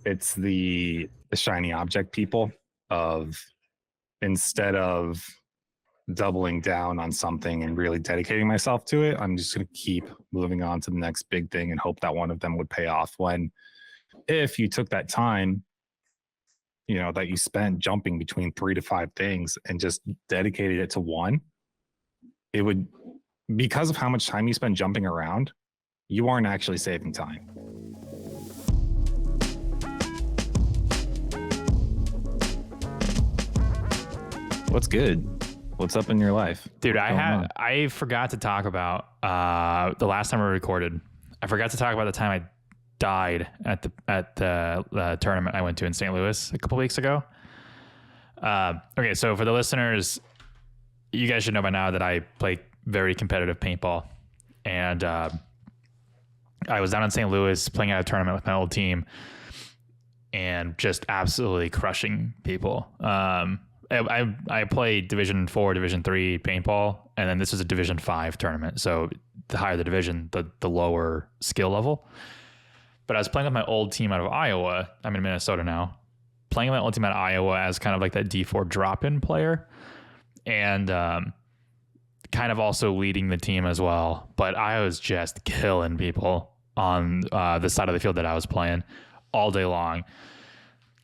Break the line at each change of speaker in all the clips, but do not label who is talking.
It's the shiny object people of instead of doubling down on something and really dedicating myself to it, I'm just going to keep moving on to the next big thing and hope that one of them would pay off. When if you took that time, that you spent jumping between 3 to 5 things and just dedicated it to one, it would, because of how much time you spend jumping around, you aren't actually saving time. What's good? What's up in your life?
Dude, I forgot to talk about the last time we recorded. I forgot to talk about the time I died at the tournament I went to in St. Louis a couple weeks ago. Okay, so for the listeners, you guys should know by now that I play very competitive paintball, and I was down in St. Louis playing at a tournament with my old team, and just absolutely crushing people. I played Division 4, Division 3 paintball, and then this is a Division 5 tournament. So the higher the division, the lower skill level. But I was playing with my old team out of Iowa. I'm in Minnesota now. Playing with my old team out of Iowa as kind of like that D4 drop-in player. And kind of also leading the team as well. But I was just killing people on the side of the field that I was playing all day long.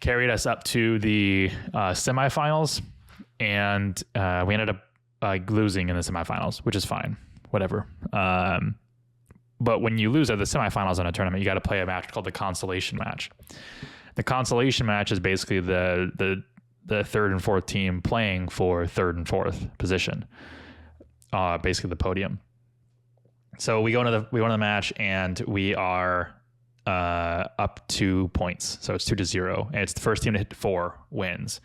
Carried us up to the semifinals, and we ended up losing in the semifinals, which is fine, whatever. But when you lose at the semifinals in a tournament, you got to play a match called the consolation match. The consolation match is basically the third and fourth team playing for third and fourth position, basically the podium. So we go into the match, and we are up 2 points. So it's 2-0. And it's the first team to hit 4 wins.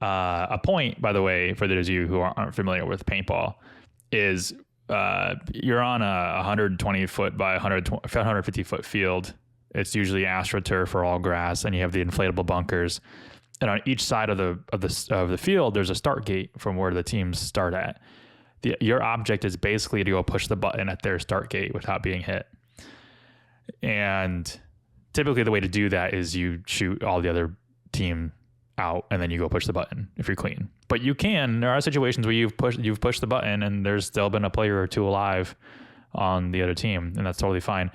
A point, by the way, for those of you who aren't familiar with paintball, is you're on a 120 foot by 150 foot field. It's usually AstroTurf or all grass, and you have the inflatable bunkers. And on each side of the field, there's a start gate from where the teams start at. Your object is basically to go push the button at their start gate without being hit. And typically the way to do that is you shoot all the other team out, and then you go push the button if you're clean. But there are situations where you've pushed the button and there's still been a player or two alive on the other team, and that's totally fine.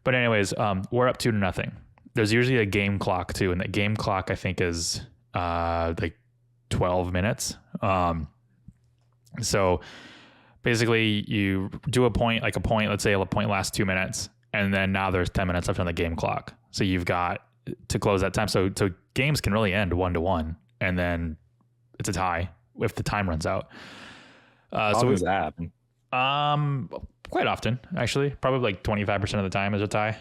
But anyways, we're up 2-0. There's usually a game clock too, and that game clock I think is like 12 minutes. So basically you do a point, let's say a point lasts 2 minutes. And then now there's 10 minutes left on the game clock. So you've got to close that time. So games can really end 1-1, and then it's a tie if the time runs out.
How does that happen?
Quite often, actually. Probably like 25% of the time is a tie.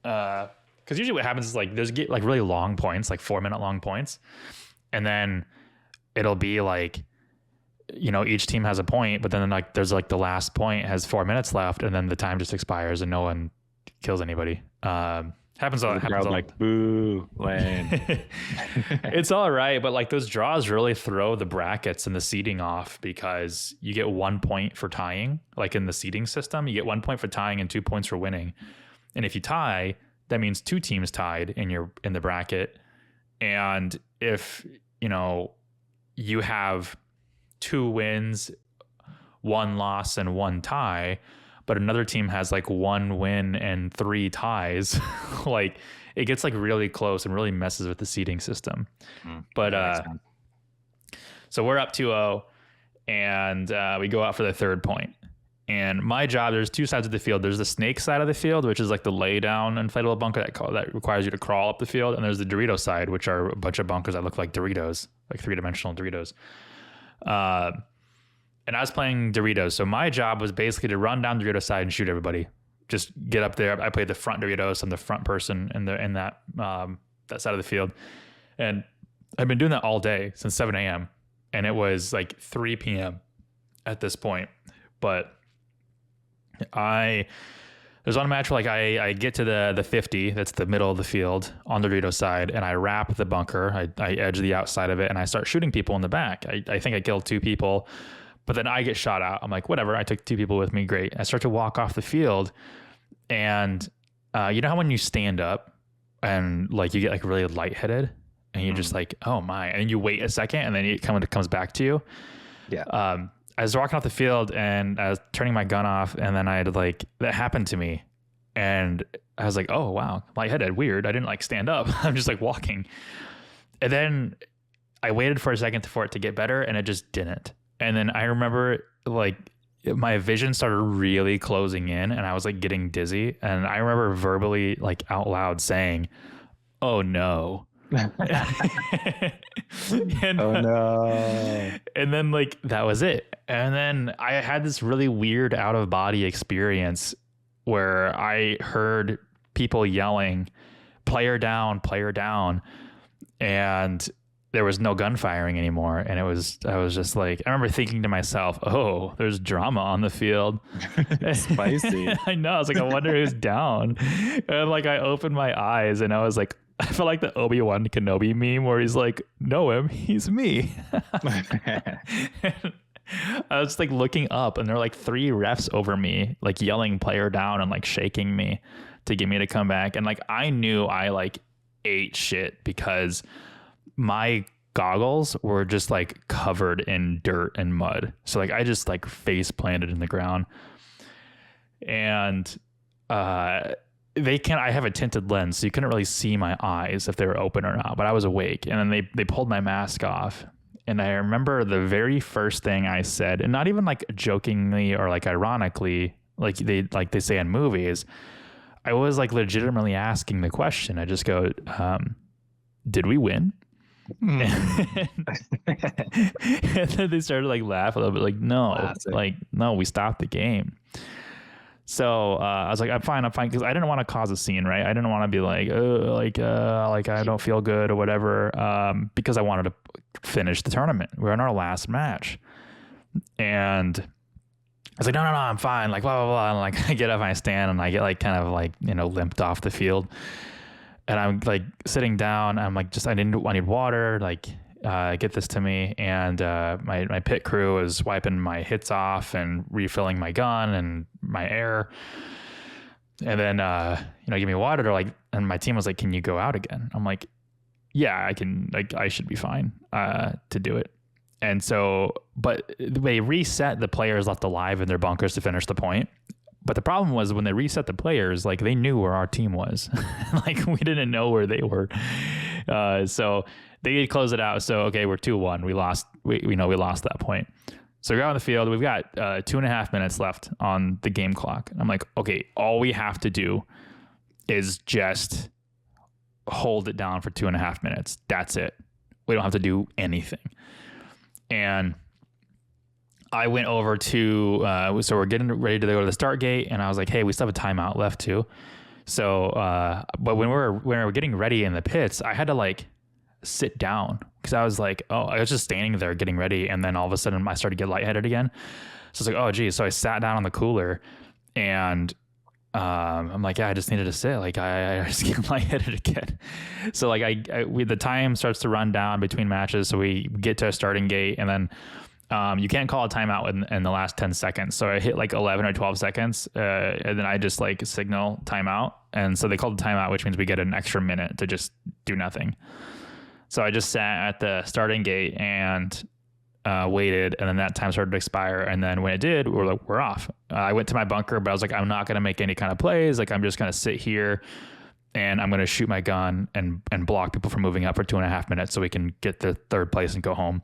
Because usually what happens is there's like really long points, like 4-minute long points. And then it'll be like, each team has a point, but then there's the last point has 4 minutes left, and then the time just expires and no one kills anybody. Happens a lot.
Like, boo, lame.
It's all right, but those draws really throw the brackets and the seeding off, because you get 1 point for tying. Like in the seeding system, you get 1 point for tying and 2 points for winning. And if you tie, that means 2 teams tied in the bracket. And if you have 2 wins, 1 loss, and 1 tie, but another team has 1 win and 3 ties, it gets really close and really messes with the seeding system. But so we're up 2-0, and we go out for the third point. And my job, there's 2 sides of the field. There's the snake side of the field, which is the lay down inflatable bunker that requires you to crawl up the field. And there's the Dorito side, which are a bunch of bunkers that look like Doritos, like 3-dimensional Doritos. And I was playing Doritos. So my job was basically to run down the Dorito side and shoot everybody. Just get up there. I played the front Doritos. I'm the front person in that side of the field. And I've been doing that all day since 7 a.m. And it was 3 p.m. at this point. But there's one match where I get to the 50, that's the middle of the field on the Dorito side, and I wrap the bunker. I edge the outside of it, and I start shooting people in the back. I think I killed 2 people. But then I get shot out. I'm like, whatever. I took 2 people with me. Great. I start to walk off the field. And you know how when you stand up and like you get like really lightheaded and you're just like, oh my, and you wait a second and then it comes back to you.
Yeah.
I was walking off the field and I was turning my gun off, and then I had like, that happened to me. And I was like, oh wow, lightheaded, weird. I didn't like stand up. I'm just like walking. And then I waited for a second for it to get better, and it just didn't. And then I remember like my vision started really closing in, and I was like getting dizzy. And I remember verbally like out loud saying, oh no. And,
Oh no.
and then like that was it. And then I had this really weird out of body experience where I heard people yelling, player down, and there was no gun firing anymore. And I was just like, I remember thinking to myself, oh, there's drama on the field.
Spicy.
I know. I was like, I wonder who's down. And like I opened my eyes and I was like, I felt like the Obi-Wan Kenobi meme where he's like, know him, he's me. I was like looking up, and there were like 3 refs over me, like yelling player down and like shaking me to get me to come back. And like I knew I like ate shit because my goggles were just like covered in dirt and mud. So like I just like face planted in the ground. And I have a tinted lens, so you couldn't really see my eyes if they were open or not, but I was awake. And then they pulled my mask off. And I remember the very first thing I said, and not even like jokingly or like ironically, like they say in movies, I was like legitimately asking the question. I just go, did we win? And then they started like laugh a little bit, like, no,
Classic.
like, no, we stopped the game. So I was like, I'm fine. Because I didn't want to cause a scene, right? I didn't want to be like, like I don't feel good or whatever, because I wanted to finish the tournament. We're in our last match. And I was like, no, I'm fine. Like, blah, blah, blah. And like, I get up and I stand and I get like kind of like, limped off the field. And I'm like sitting down. I'm like, I need water. Like, get this to me. And my pit crew is wiping my hits off and refilling my gun and my air. And then, give me water. They're like, and my team was like, can you go out again? I'm like, yeah, I can. Like, I should be fine to do it. And so, but they reset the players left alive in their bunkers to finish the point. But the problem was when they reset the players, like they knew where our team was. Like we didn't know where they were. So they did close it out. So, okay, we're 2-1. We lost. We lost that point. So we got on the field. We've got 2.5 minutes left on the game clock. And I'm like, okay, all we have to do is just hold it down for 2.5 minutes. That's it. We don't have to do anything. And I went over to, so we're getting ready to go to the start gate, and I was like, hey, we still have a timeout left too. So, but when we were getting ready in the pits, I had to like sit down because I was like, oh, I was just standing there getting ready, and then all of a sudden I started to get lightheaded again. So it's like, oh geez. So I sat down on the cooler, and I'm like, yeah, I just needed to sit. Like I just get lightheaded again. So like the time starts to run down between matches. So we get to a starting gate, and then you can't call a timeout in the last 10 seconds. So I hit like 11 or 12 seconds, and then I just like signal timeout. And so they called the timeout, which means we get an extra minute to just do nothing. So I just sat at the starting gate and waited, and then that time started to expire. And then when it did, we're off. I went to my bunker, but I was like, I'm not going to make any kind of plays. Like I'm just going to sit here and I'm going to shoot my gun and block people from moving up for 2.5 minutes so we can get the third place and go home.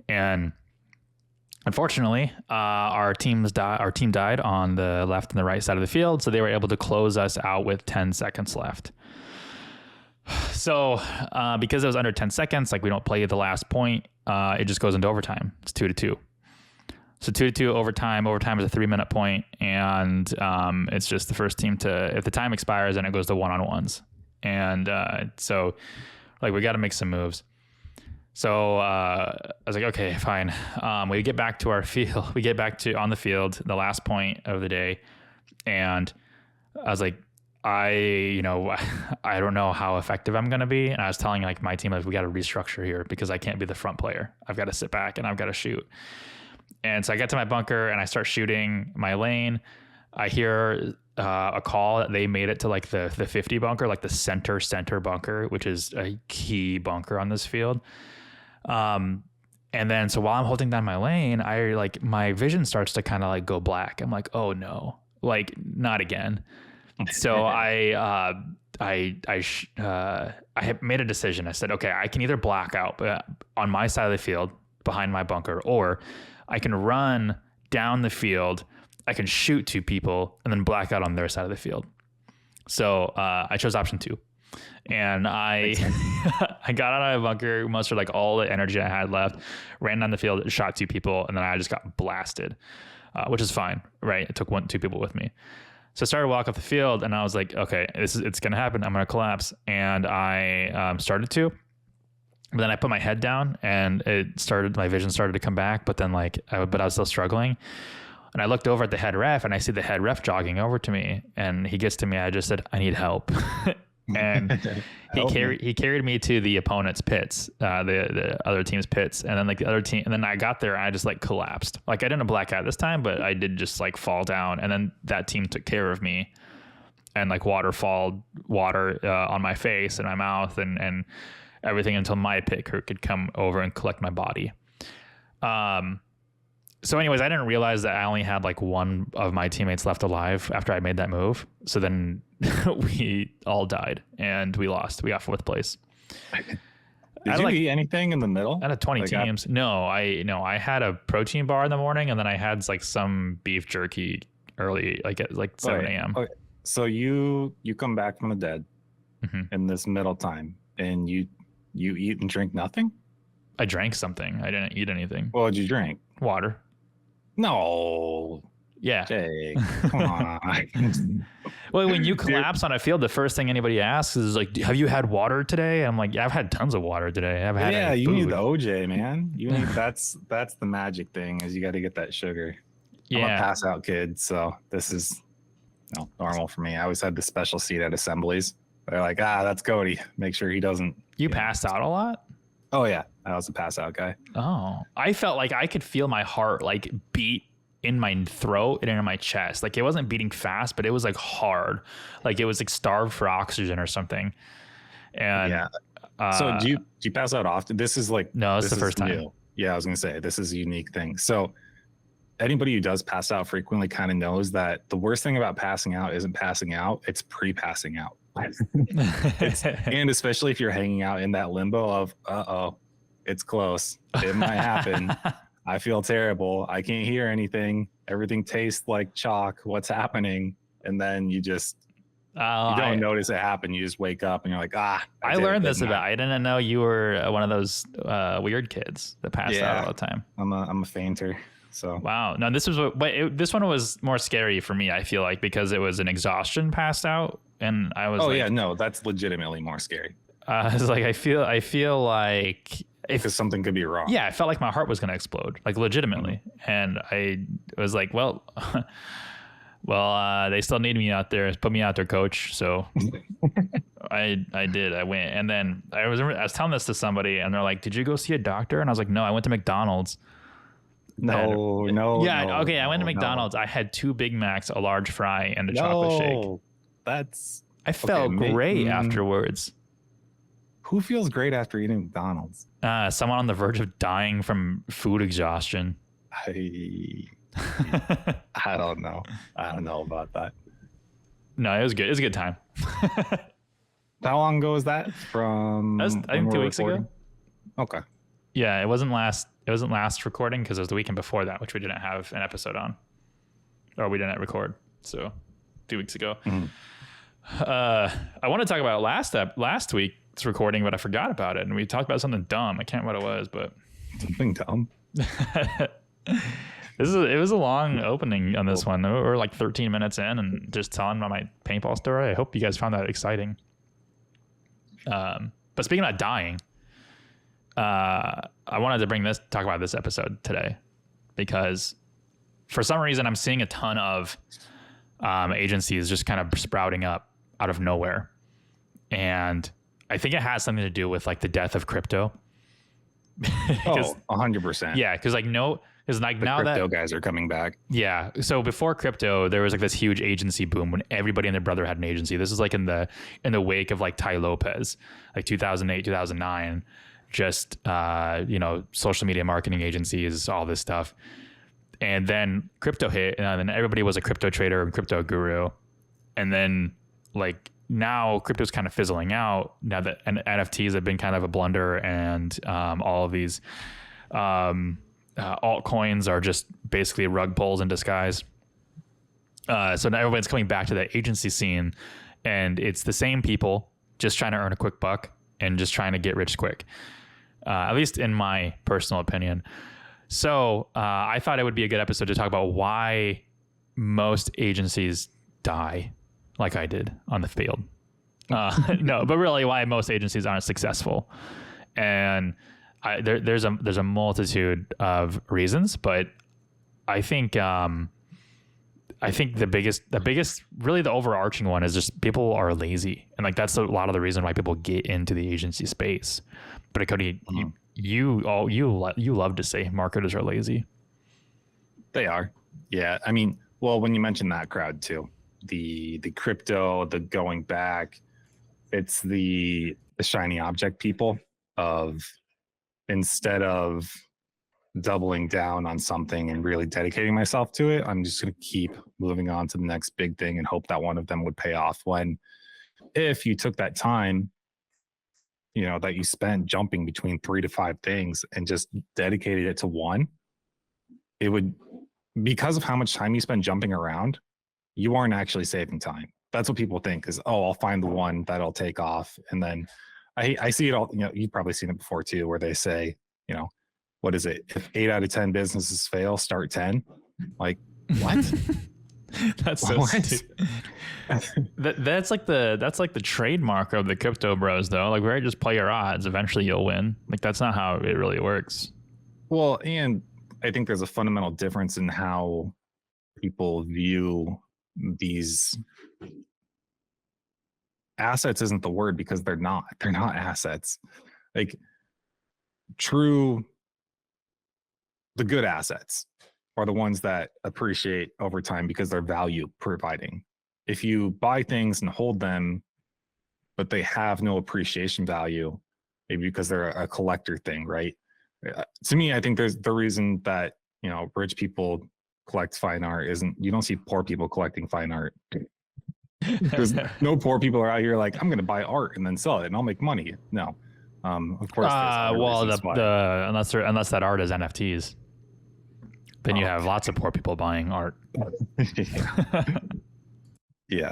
And unfortunately, our team died on the left and the right side of the field, so they were able to close us out with 10 seconds left. So because it was under 10 seconds, like we don't play the last point, it just goes into overtime. It's 2-2. So 2-2 overtime. Overtime is a 3-minute point, and it's just the first team to. If the time expires, then it goes to 1-on-1s. And so, like, we got to make some moves. So I was like, okay, fine. We get back to our field. We get back to on the field, the last point of the day, and I was like, I don't know how effective I'm going to be. And I was telling like my team, like, we got to restructure here because I can't be the front player. I've got to sit back and I've got to shoot. And so I get to my bunker and I start shooting my lane. I hear a call that they made it to like the 50 bunker, like the center bunker, which is a key bunker on this field. And then, so while I'm holding down my lane, I like, my vision starts to kind of like go black. I'm like, oh no, like not again. So I had made a decision. I said, okay, I can either black out on my side of the field behind my bunker, or I can run down the field. I can shoot 2 people and then black out on their side of the field. So I chose option 2. And I got out of my bunker, mustered like all the energy I had left, ran down the field, shot 2 people, and then I just got blasted, which is fine, right? It took 2 people with me. So I started to walk off the field, and I was like, okay, it's going to happen. I'm going to collapse. And I started to. But then I put my head down, and my vision started to come back, but then I was still struggling. And I looked over at the head ref, and I see the head ref jogging over to me, and he gets to me. I just said, I need help. And he carried me to the opponent's pits, the other team's pits. And then like the other team, and then I got there and I just like collapsed. Like I didn't black out this time, but I did just like fall down. And then that team took care of me, and like water on my face and my mouth and everything until my pit crew could come over and collect my body. So anyways, I didn't realize that I only had like one of my teammates left alive after I made that move. So then we all died and we lost. We got 4th place.
Did you eat anything in the middle?
Out of 20 teams. I had a protein bar in the morning, and then I had like some beef jerky early, like at like 7 a.m.
Okay. So you come back from the dead in this middle time, and you eat and drink nothing?
I drank something. I didn't eat anything.
What did you drink?
Water.
No.
Yeah.
Jay, come on.
Well, when you collapse on a field, the first thing anybody asks is like, have you had water today? I'm like, yeah, I've had tons of water today. I've had
you
food.
need the OJ, man. You need that's the magic thing, is you got to get that sugar.
Yeah.
I'm a pass out kid, so this is normal for me. I always had the special seat at assemblies. They're like, that's Cody. Make sure he doesn't.
You passed out a lot?
Oh yeah, I was a pass out guy.
Oh, I felt like I could feel my heart like beat in my throat and in my chest. Like it wasn't beating fast, but it was like hard. Like it was like starved for oxygen or something. And
yeah. So do you pass out often? This is like,
no, it's the first time.
New. Yeah, I was gonna say this is a unique thing. So anybody who does pass out frequently kind of knows that the worst thing about passing out isn't passing out; it's pre-passing out. And especially if you're hanging out in that limbo of, it's close. It might happen. I feel terrible. I can't hear anything. Everything tastes like chalk. What's happening? And then you just you don't notice it happen. You just wake up and you're like, I
learned this about. I didn't know you were one of those weird kids that passed out all the time. I'm
a fainter. So
wow. No, this this one was more scary for me. I feel like because it was an exhaustion passed out, and I was.
No, that's legitimately more scary.
I was like, I feel like.
Because something could be wrong.
Yeah, I felt like my heart was going to explode, like legitimately. And I was like, well, they still need me out there. Put me out there, coach. So I did. I went. And then I was telling this to somebody, and they're like, did you go see a doctor? And I was like, no, I went to McDonald's.
No.
Yeah, okay, I went to McDonald's. I had 2 Big Macs, a large fry, and a chocolate shake. I felt great afterwards.
Who feels great after eating McDonald's?
Someone on the verge of dying from food exhaustion.
I don't know. I don't know about that.
No, it was good. It was a good time.
How long ago was that? From
I think 2 weeks ago.
Okay.
Yeah, it wasn't last recording because it was the weekend before that, which we didn't have an episode on, or we didn't record. So 2 weeks ago. Mm-hmm. I want to talk about last week's recording, but I forgot about it, and we talked about something dumb. I can't remember what it was, but
something dumb.
It was a long opening on this one. We're like 13 minutes in and just telling about my paintball story. I hope you guys found that exciting. But speaking about dying, I wanted to talk about this episode today because for some reason I'm seeing a ton of agencies just kind of sprouting up out of nowhere. And I think it has something to do with like the death of crypto. Because
100%.
yeah, because like no, because like
The
now
crypto
that
guys are coming back.
yeah, so before crypto, there was like this huge agency boom when everybody and their brother had an agency. This is like in the wake of like Ty Lopez, like 2008, 2009, just social media marketing agencies, all this stuff. And then crypto hit, and then everybody was a crypto trader and crypto guru. And then like now crypto's kind of fizzling out now that NFTs have been kind of a blunder, and all of these altcoins are just basically rug pulls in disguise. So now everyone's coming back to that agency scene, and it's the same people just trying to earn a quick buck and just trying to get rich quick, at least in my personal opinion. So I thought it would be a good episode to talk about why most agencies die like I did on the field. No, but really why most agencies aren't successful. And there's a multitude of reasons, but I think the biggest, really the overarching one is just people are lazy, and like that's a lot of the reason why people get into the agency space. But Cody, you love to say marketers are lazy.
They are, yeah. I mean, well, when you mention that crowd too, the crypto, the going back, it's the shiny object people of, instead of doubling down on something and really dedicating myself to it, I'm just going to keep moving on to the next big thing and hope that one of them would pay off. When if you took that time, that you spent jumping between 3 to 5 things and just dedicated it to one, it would, because of how much time you spend jumping around, you aren't actually saving time. That's what people think is, oh, I'll find the one that'll take off. And then I see it all, you've probably seen it before too, where they say, what is it? If 8 out of 10 businesses fail, start 10. Like, what?
That's so stupid. That's like the trademark of the crypto bros though. Like, where just play your odds, eventually you'll win. Like, that's not how it really works.
Well, and I think there's a fundamental difference in how people view these assets. Isn't the word, because they're not assets. Like the good assets are the ones that appreciate over time because they're value providing. If you buy things and hold them, but they have no appreciation value, maybe because they're a collector thing, right? To me, I think there's the reason that, rich people collect fine art isn't, you don't see poor people collecting fine art. There's no poor people are out here like, I'm going to buy art and then sell it and I'll make money. No. Of course.
Unless that art is NFTs, then you have lots of poor people buying art.
Yeah.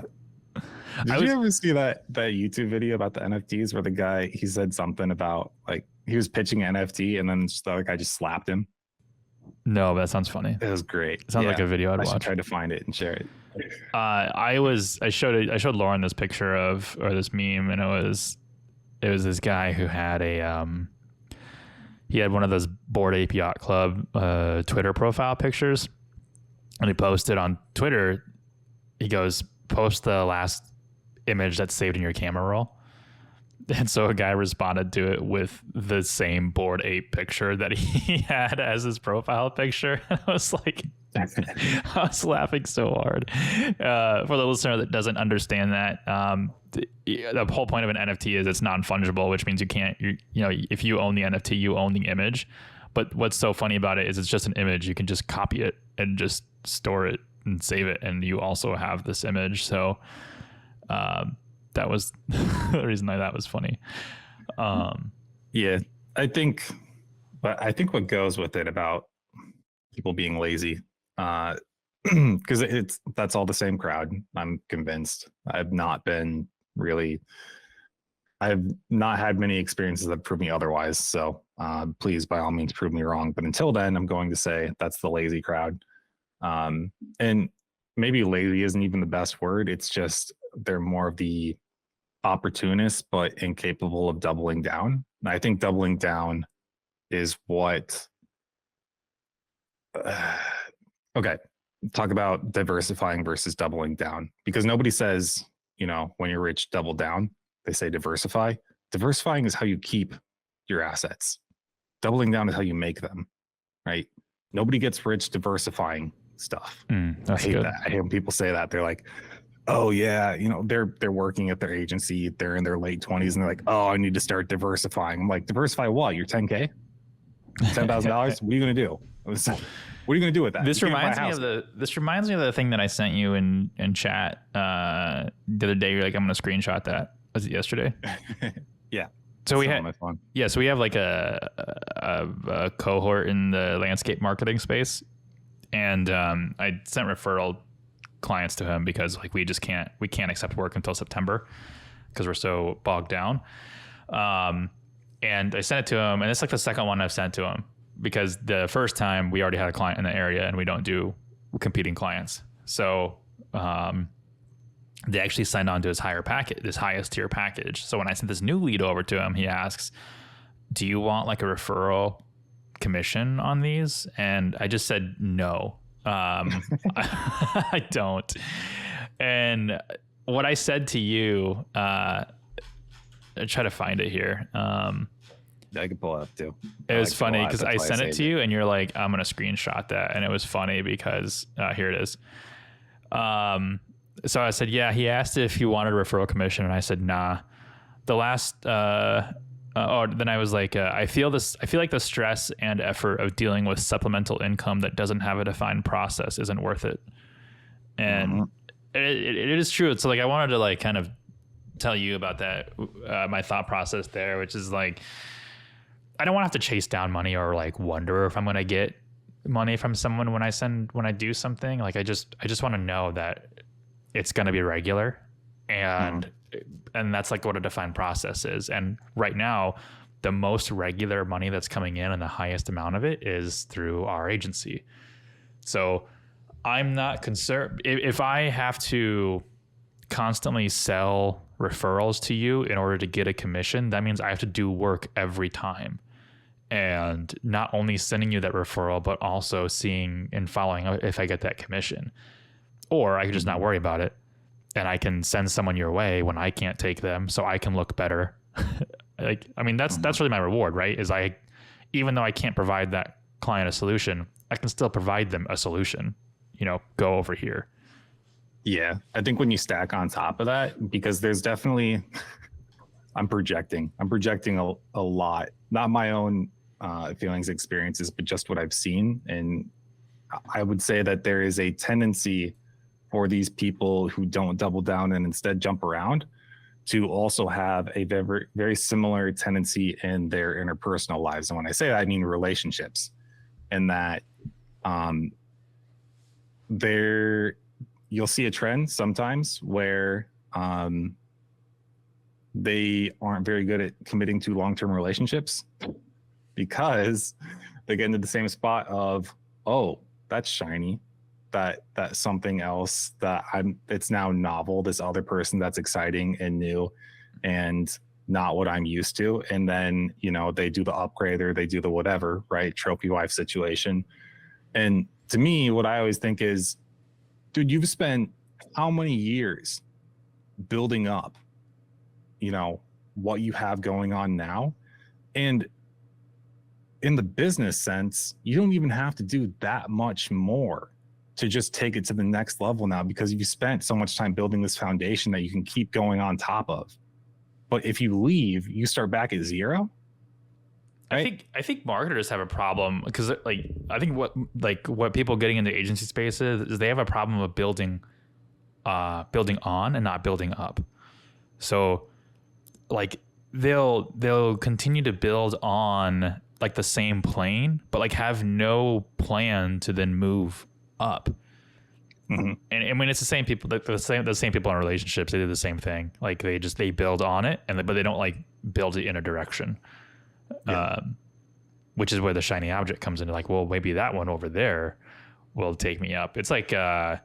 Did you ever see that YouTube video about the NFTs where the guy, he said something about like he was pitching an NFT and then the other guy just slapped him?
No, but that sounds funny.
It was great.
It sounds like a video I'd watch.
I should try to find it and share it.
I showed Lauren this picture or this meme, and it was this guy who had he had one of those Bored Ape Yacht Club Twitter profile pictures, and he posted on Twitter, he goes, post the last image that's saved in your camera roll. And so a guy responded to it with the same Bored Ape picture that he had as his profile picture. I was like, I was laughing so hard. For the listener that doesn't understand that, the whole point of an NFT is it's non-fungible, which means you can't, if you own the NFT, you own the image. But what's so funny about it is it's just an image. You can just copy it and just store it and save it, and you also have this image. So that was the reason that was funny.
Yeah, I think what goes with it about people being lazy, because that's all the same crowd. I'm convinced. I've not had many experiences that prove me otherwise. So please, by all means, prove me wrong. But until then, I'm going to say that's the lazy crowd. And maybe lazy isn't even the best word. It's just they're more of the opportunists, but incapable of doubling down. And I think doubling down is what. Okay, talk about diversifying versus doubling down, because nobody says, when you're rich, double down. They say diversify. Diversifying is how you keep your assets. doubling down is how you make them, right? Nobody gets rich diversifying stuff.
That's
I hate
good.
that. I hear people say that. They're like, oh yeah, you know, they're working at their agency, they're in their late 20s, and they're like, oh, I need to start diversifying. I'm like, diversify what? Your 10K? $10,000? What are you gonna do? What are you gonna do with that?
This reminds me of the thing that I sent you in chat the other day. You're like, I'm gonna screenshot that. Was it yesterday?
Yeah.
So we have like a cohort in the landscape marketing space, and I sent referral clients to him because like we can't accept work until September because we're so bogged down. And I sent it to him, and it's like the second one I've sent to him because the first time we already had a client in the area and we don't do competing clients. So they actually signed on to his highest tier package. So when I sent this new lead over to him, he asks, do you want like a referral commission on these? And I just said, no, I don't. And what I said to you, I try to find it here.
I can pull it up too.
It was funny because I sent it to you and you're like, I'm going to screenshot that. And it was funny because here it is. So I said, yeah, he asked if you wanted a referral commission. And I said, nah. The last, then I was like, I feel like the stress and effort of dealing with supplemental income that doesn't have a defined process isn't worth it. And it is true. It's like, I wanted to like kind of tell you about that, my thought process there, which is like, I don't want to have to chase down money or like wonder if I'm going to get money from someone when I do something. Like I just want to know that it's going to be regular and that's like what a defined process is. And right now, the most regular money that's coming in and the highest amount of it is through our agency. So I'm not concerned if I have to constantly sell referrals to you in order to get a commission. That means I have to do work every time, and not only sending you that referral, but also seeing and following if I get that commission. Or I could just not worry about it, and I can send someone your way when I can't take them, so I can look better. Like, I mean, that's really my reward, right? Is even though I can't provide that client a solution, I can still provide them a solution. Go over here.
Yeah, I think when you stack on top of that, because there's definitely, I'm projecting a lot, not my own feelings, experiences, but just what I've seen. And I would say that there is a tendency for these people who don't double down and instead jump around to also have a very, very similar tendency in their interpersonal lives. And when I say that, I mean relationships, and that you'll see a trend sometimes where they aren't very good at committing to long-term relationships because they get into the same spot of, oh, that's shiny, that's something else it's now novel, this other person that's exciting and new and not what I'm used to. And then, they do the upgrade or they do the whatever, right? Trophy wife situation. And to me, what I always think is, dude, you've spent how many years building up, what you have going on now? And in the business sense, you don't even have to do that much more to just take it to the next level now, because you spent so much time building this foundation that you can keep going on top of. But if you leave, you start back at zero. Right?
I think marketers have a problem because I think what people getting into agency space is they have a problem of building on and not building up. So like they'll continue to build on like the same plane, but like have no plan to then move up. Mm-hmm. And I mean, it's the same people, the same people in relationships. They do the same thing. Like they build on it, but they don't like build it in a direction. Yeah. Which is where the shiny object comes into, like, well, maybe that one over there will take me up. It's like, I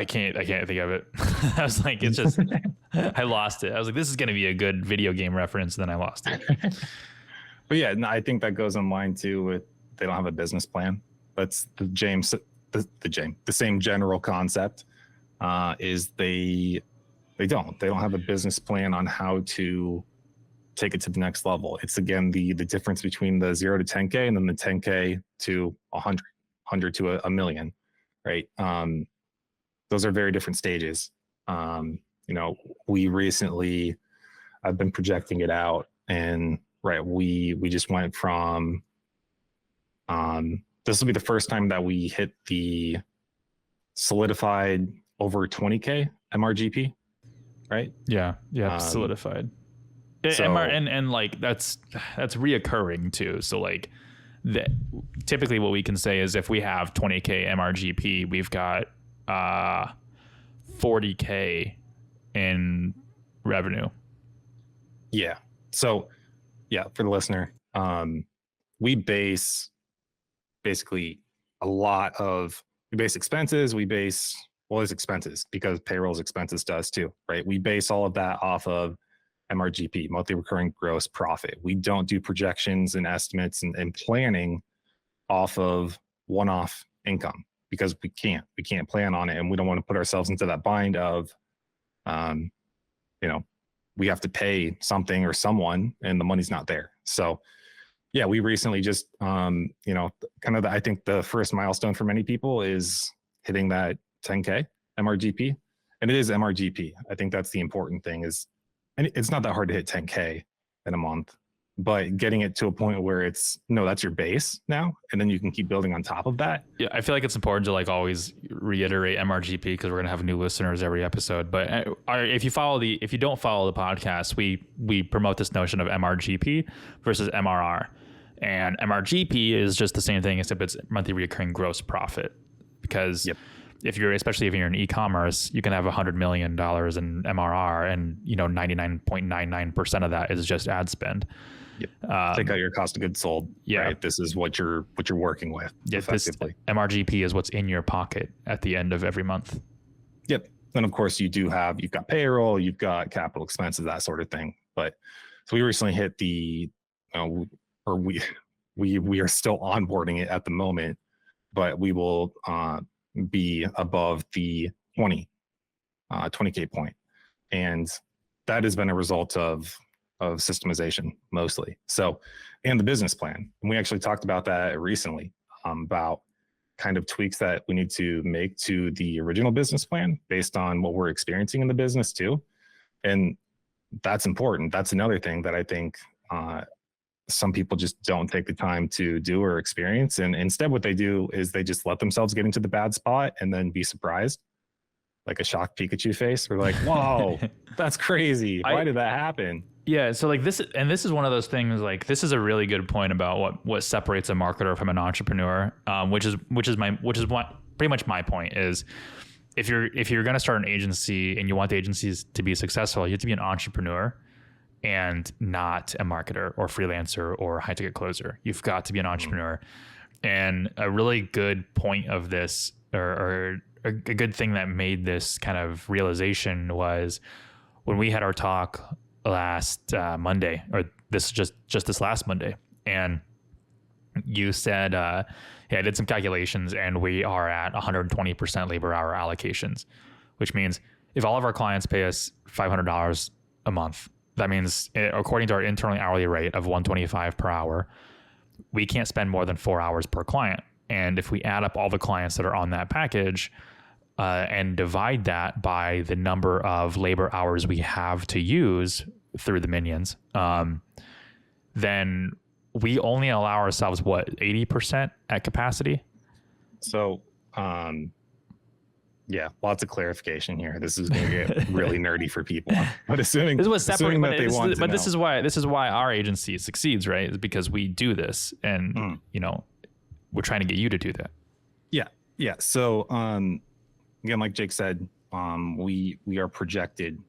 can't think of it. I was like, it's just, I lost it. I was like, this is going to be a good video game reference. And then I lost it.
But yeah, no, I think that goes in line too with, they don't have a business plan. That's the same general concept is they don't have a business plan on how to take it to the next level. It's again the difference between the 0 to 10K and then the 10K to 100 to a million, right? Those are very different stages. We recently, I've been projecting it out, and right, we just went from this will be the first time that we hit the solidified over 20K MRGP, right?
Yeah. Solidified.
So,
and like that's reoccurring too. So like typically what we can say is if we have 20K MRGP, we've got 40K in revenue.
Yeah. So yeah, for the listener, we base basically we base expenses, there's expenses because payroll's expenses does too, right? We base all of that off of MRGP, monthly recurring gross profit. We don't do projections and estimates and planning off of one-off income because we can't plan on it, and we don't want to put ourselves into that bind of, we have to pay something or someone and the money's not there. So yeah, we recently just, kind of I think the first milestone for many people is hitting that 10K MRGP, and it is MRGP. I think that's the important thing and it's not that hard to hit 10K in a month, but getting it to a point where that's your base now, and then you can keep building on top of that.
Yeah, I feel like it's important to like always reiterate MRGP because we're gonna have new listeners every episode. But if you don't follow the podcast, we promote this notion of MRGP versus MRR, and MRGP is just the same thing except it's monthly recurring gross profit, because especially if you're in e-commerce, you can have $100 million in MRR, and 99.99% of that is just ad spend.
Yep. Take out your cost of goods sold.
Yeah.
Right? This is what you're working with.
Yep. This MRGP is what's in your pocket at the end of every month.
Yep. And of course you've got payroll, you've got capital expenses, that sort of thing. But so we recently hit we are still onboarding it at the moment, but we will be above the 20K point. And that has been a result of systemization mostly. So, and the business plan. And we actually talked about that recently, about kind of tweaks that we need to make to the original business plan based on what we're experiencing in the business too. And that's important. That's another thing that I think some people just don't take the time to do or experience. And instead what they do is they just let themselves get into the bad spot and then be surprised, like a shocked Pikachu face. We're like, whoa, that's crazy. Why did that happen?
Yeah. So like this is one of those things, like this is a really good point about what separates a marketer from an entrepreneur, which is what pretty much my point is. If you're going to start an agency and you want the agencies to be successful, you have to be an entrepreneur and not a marketer or freelancer or high ticket closer. You've got to be an entrepreneur. And a really good point of this, or a good thing that made this kind of realization, was when we had our talk last Monday, or this this last Monday, and you said, I did some calculations and we are at 120% labor hour allocations, which means if all of our clients pay us $500 a month, that means according to our internal hourly rate of $125 per hour, we can't spend more than 4 hours per client. And if we add up all the clients that are on that package and divide that by the number of labor hours we have to use through the minions, then we only allow ourselves 80% at capacity.
So, yeah, lots of clarification here. This is going to get really nerdy for people. But assuming
this was separate,
but
this is why our agency succeeds, right? Is because we do this, and we're trying to get you to do that.
Yeah. So, again, like Jake said, we are projected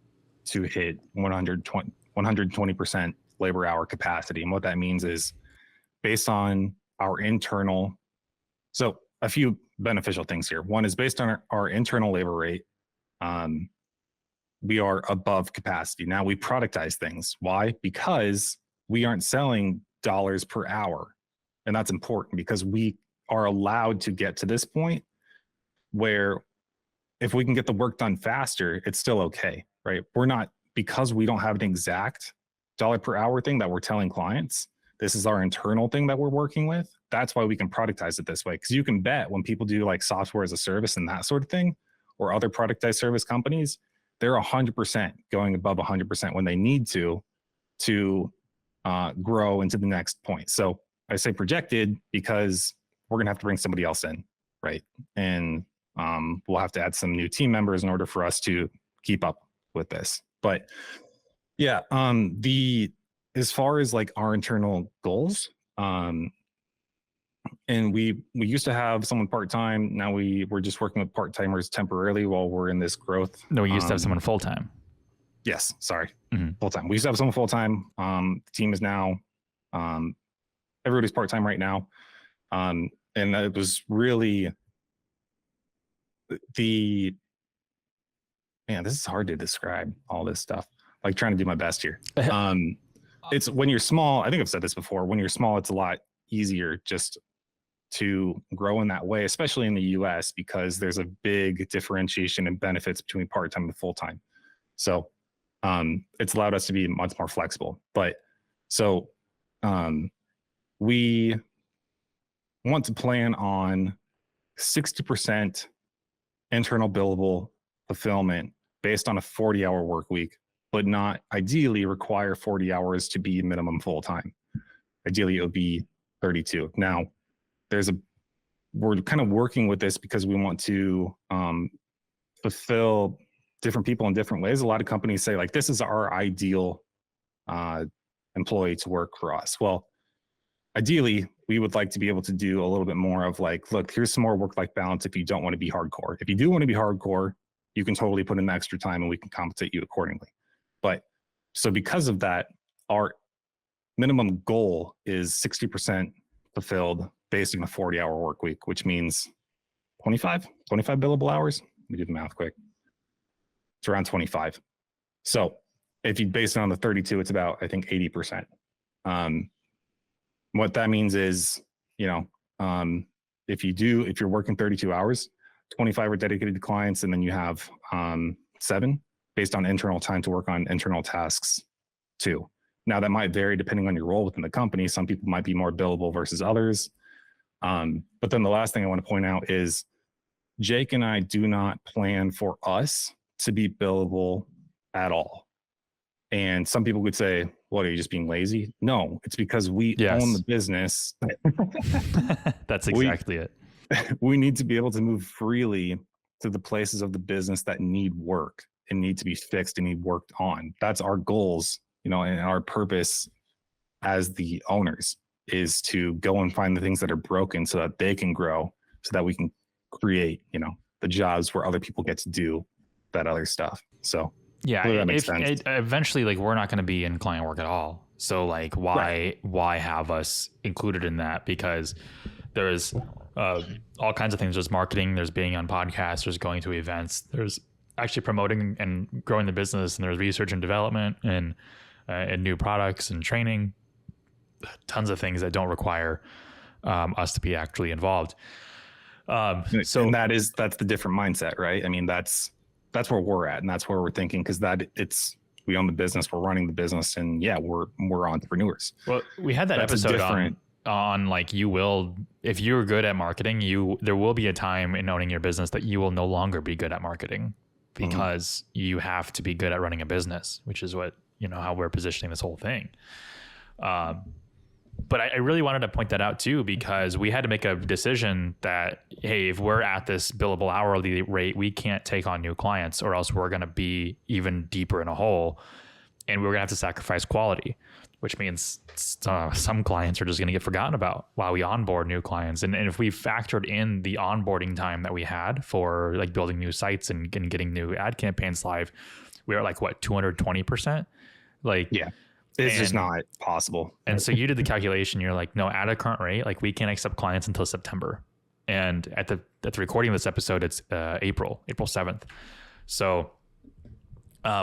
to hit 120% labor hour capacity, and what that means is based on our internal. So, a few beneficial things here. One is based on our internal labor rate. We are above capacity. Now we productize things. Why? Because we aren't selling dollars per hour. And that's important because we are allowed to get to this point where if we can get the work done faster, it's still okay, right? We're not, because we don't have an exact dollar per hour thing that we're telling clients, this is our internal thing that we're working with. That's why we can productize it this way. Because you can bet when people do like software as a service and that sort of thing, or other productized service companies, they're 100% going above 100% when they need to grow into the next point. So I say projected because we're going to have to bring somebody else in, right? And we'll have to add some new team members in order for us to keep up with this. But yeah, as far as like our internal goals, and we used to have someone part-time. Now we're just working with part-timers temporarily while we're in this growth.
No, we used to have someone full-time.
Yes, sorry, full-time. We used to have someone full-time. The team is now, everybody's part-time right now. And it was really man, this is hard to describe all this stuff. Like trying to do my best here. It's when you're small, I think I've said this before, when you're small, it's a lot easier just to grow in that way, especially in the US, because there's a big differentiation in benefits between part-time and full-time. So it's allowed us to be much more flexible. But so we want to plan on 60% internal billable fulfillment based on a 40-hour work week, but not ideally require 40 hours to be minimum full-time. Ideally, it would be 32. Now, we're kind of working with this because we want to fulfill different people in different ways. A lot of companies say like, this is our ideal employee to work for us. Well, ideally, we would like to be able to do a little bit more of like, look, here's some more work-life balance if you don't want to be hardcore. If you do want to be hardcore, you can totally put in the extra time and we can compensate you accordingly. But so because of that, our minimum goal is 60% fulfilled based on a 40-hour work week, which means 25 billable hours. Let me do the math quick. It's around 25. So if you base it on the 32, it's about, I think, 80%. What that means is, if you're working 32 hours, 25 are dedicated to clients, and then you have 7 based on internal time to work on internal tasks too. Now that might vary depending on your role within the company. Some people might be more billable versus others. But then the last thing I want to point out is Jake and I do not plan for us to be billable at all. And some people would say, what, are you just being lazy? No, it's because we own the business.
That's exactly it.
We need to be able to move freely to the places of the business that need work and need to be fixed and need worked on. That's our goals, and our purpose as the owners is to go and find the things that are broken so that they can grow, so that we can create, the jobs where other people get to do that other stuff. So
yeah,
that makes sense.
Eventually, like, we're not going to be in client work at all. So like, why have us included in that? Because there's all kinds of things. There's marketing, there's being on podcasts, there's going to events, there's actually promoting and growing the business, and there's research and development and new products and training, tons of things that don't require us to be actually involved.
So and that's the different mindset, right? I mean, that's where we're at, and that's where we're thinking, because we own the business, we're running the business, and we're entrepreneurs.
Well, we had that episode on like, if you're good at marketing, there will be a time in owning your business that you will no longer be good at marketing, because you have to be good at running a business, which is what, how we're positioning this whole thing. But I really wanted to point that out too, because we had to make a decision that, hey, if we're at this billable hourly rate, we can't take on new clients, or else we're going to be even deeper in a hole, and we're going to have to sacrifice quality, which means some clients are just going to get forgotten about while we onboard new clients. And if we factored in the onboarding time that we had for like building new sites and getting new ad campaigns live, we are like, what, 220%? Like, yeah.
It's just not possible.
And so you did the calculation. You're like, no, at a current rate, like, we can't accept clients until September. And at the recording of this episode, it's April 7th. So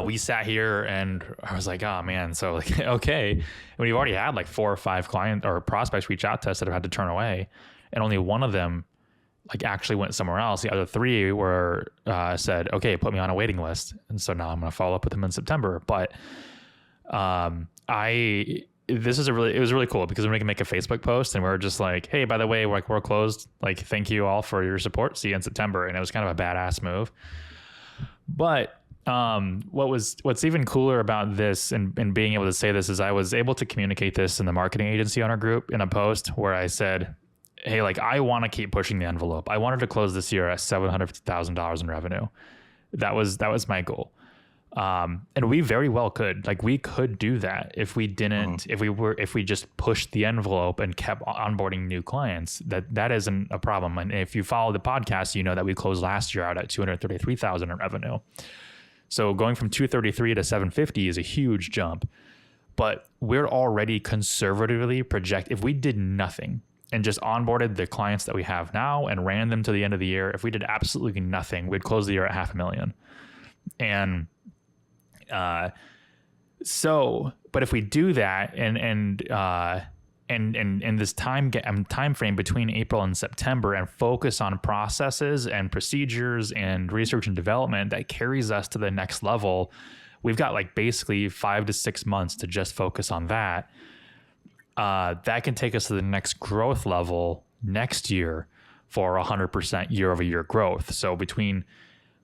we sat here and I was like, oh man. So like, okay. And we've already had like 4 or 5 clients or prospects reach out to us that have had to turn away. And only one of them like actually went somewhere else. The other 3 were said, okay, put me on a waiting list. And so now I'm going to follow up with them in September. But This is it was really cool because we can make a Facebook post and we're just like, hey, by the way, we're closed. Like, thank you all for your support. See you in September. And it was kind of a badass move. But what's even cooler about this and being able to say this is I was able to communicate this in the marketing agency owner group in a post where I said, hey, like, I want to keep pushing the envelope. I wanted to close this year at $750,000 in revenue. That was my goal. And we very well could, like, we could do that if we didn't, if we just pushed the envelope and kept onboarding new clients. That isn't a problem. And if you follow the podcast, you know that we closed last year out at 233,000 in revenue. So going from 233 to 750 is a huge jump, but we're already conservatively if we did nothing and just onboarded the clients that we have now and ran them to the end of the year, if we did absolutely nothing, we'd close the year at $500,000. And but if we do that and this time frame between April and September and focus on processes and procedures and research and development that carries us to the next level, we've got like basically 5 to 6 months to just focus on that. That can take us to the next growth level next year for 100% year over year growth. So between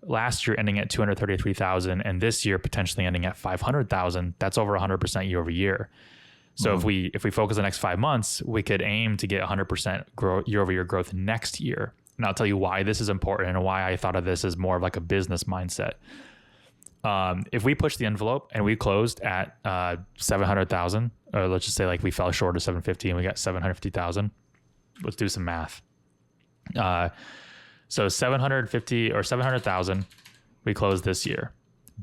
last year ending at 233,000 and this year potentially ending at 500,000, that's over 100% year over year. So if we focus the next 5 months, we could aim to get 100% year over year growth next year. And I'll tell you why this is important and why I thought of this as more of like a business mindset. If we push the envelope and we closed at 700,000, or let's just say like we fell short of 750 and we got 750,000, let's do some math. So 750 or 700,000, we closed this year,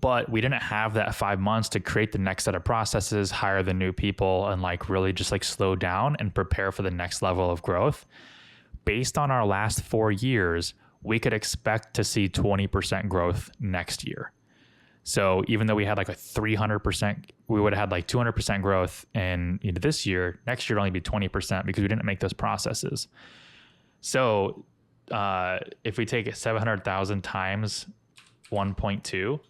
but we didn't have that 5 months to create the next set of processes, hire the new people, and like really just like slow down and prepare for the next level of growth. Based on our last 4 years, we could expect to see 20% growth next year. So even though we had like a 300%, we would have had like 200% growth in this year, next year it'll only be 20% because we didn't make those processes. So if we take 700,000 times 1.2,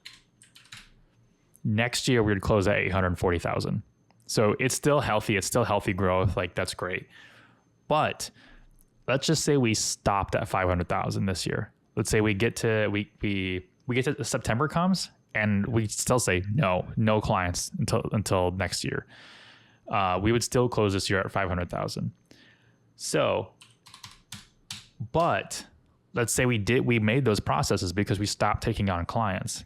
next year we would close at 840,000. So it's still healthy. It's still healthy growth. Like, that's great. But let's just say we stopped at 500,000 this year. Let's say we get to, we get to September comes and we still say no clients until next year. We would still close this year at 500,000. So, but let's say we made those processes because we stopped taking on clients.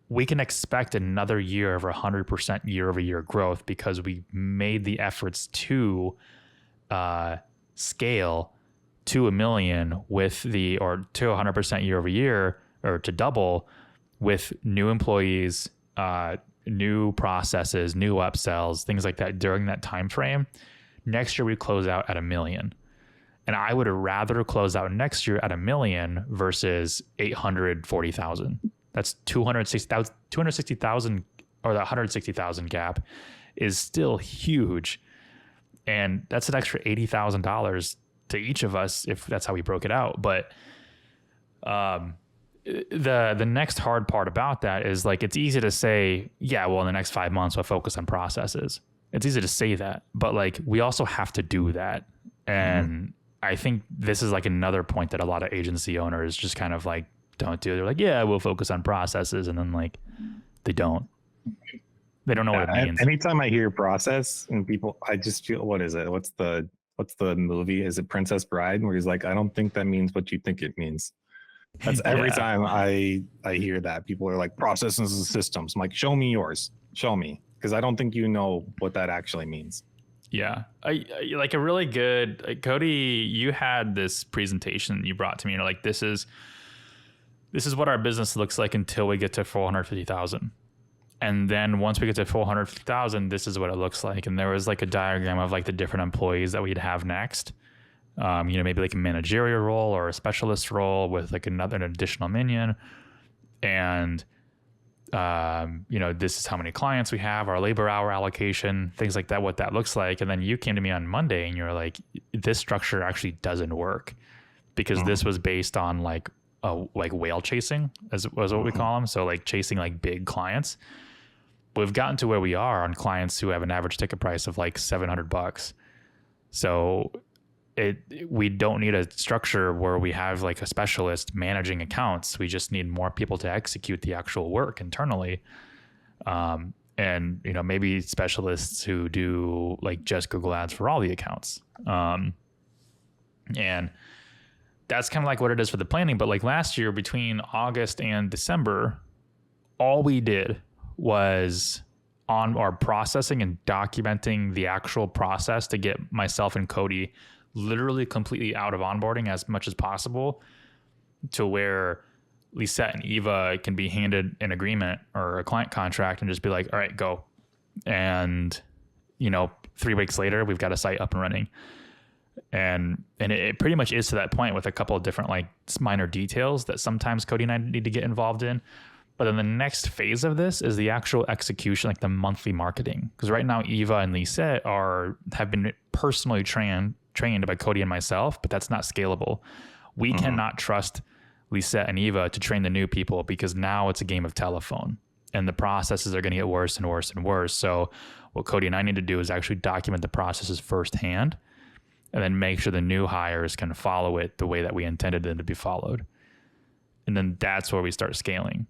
We can expect another year of 100% year over year growth because we made the efforts to scale to $1 million or to 100% year over year, or to double with new employees, new processes, new upsells, things like that during that time frame. Next year we close out at $1 million. And I would rather close out next year at $1 million versus 840,000. That's 260,000, or the 160,000 gap is still huge. And that's an extra $80,000 to each of us if that's how we broke it out. But the next hard part about that is, like, it's easy to say, yeah, well, in the next 5 months we'll focus on processes. It's easy to say that, but like, we also have to do that. And I think this is like another point that a lot of agency owners just kind of like don't do. They're like, yeah, we'll focus on processes. And then like, they don't know what it means.
Anytime I hear process and people, I just feel, what is it? What's the movie? Is it Princess Bride? Where he's like, I don't think that means what you think it means. That's every time I hear that. People are like, processes and systems. I'm like, show me yours. Show me. Because I don't think you know what that actually means.
Yeah. I like a really good, like, Cody, you had this presentation you brought to me. You're like, this is what our business looks like until we get to 450,000. And then once we get to 450,000, this is what it looks like. And there was like a diagram of like the different employees that we'd have next. Maybe like a managerial role or a specialist role with like an additional minion. And, this is how many clients we have, our labor hour allocation, things like that, what that looks like. And then you came to me on Monday and you're like, this structure actually doesn't work because this was based on like whale chasing was what we call them. So like chasing like big clients. we've gotten to where we are on clients who have an average ticket price of like $700. So we don't need a structure where we have like a specialist managing accounts. We just need more people to execute the actual work internally. And maybe specialists who do like just Google Ads for all the accounts. And that's kind of like what it is for the planning. But like last year, between August and December, all we did was on our processing and documenting the actual process to get myself and Cody literally completely out of onboarding as much as possible, to where Lisette and Eva can be handed an agreement or a client contract and just be like, all right, go. And, 3 weeks later, we've got a site up and running. And it pretty much is to that point, with a couple of different like minor details that sometimes Cody and I need to get involved in. But then the next phase of this is the actual execution, like the monthly marketing. Because right now, Eva and Lisette have been personally trained by Cody and myself, but that's not scalable. We cannot trust Lisette and Eva to train the new people, because now it's a game of telephone and the processes are going to get worse and worse and worse. So what Cody and I need to do is actually document the processes firsthand, and then make sure the new hires can follow it the way that we intended them to be followed. And then that's where we start scaling.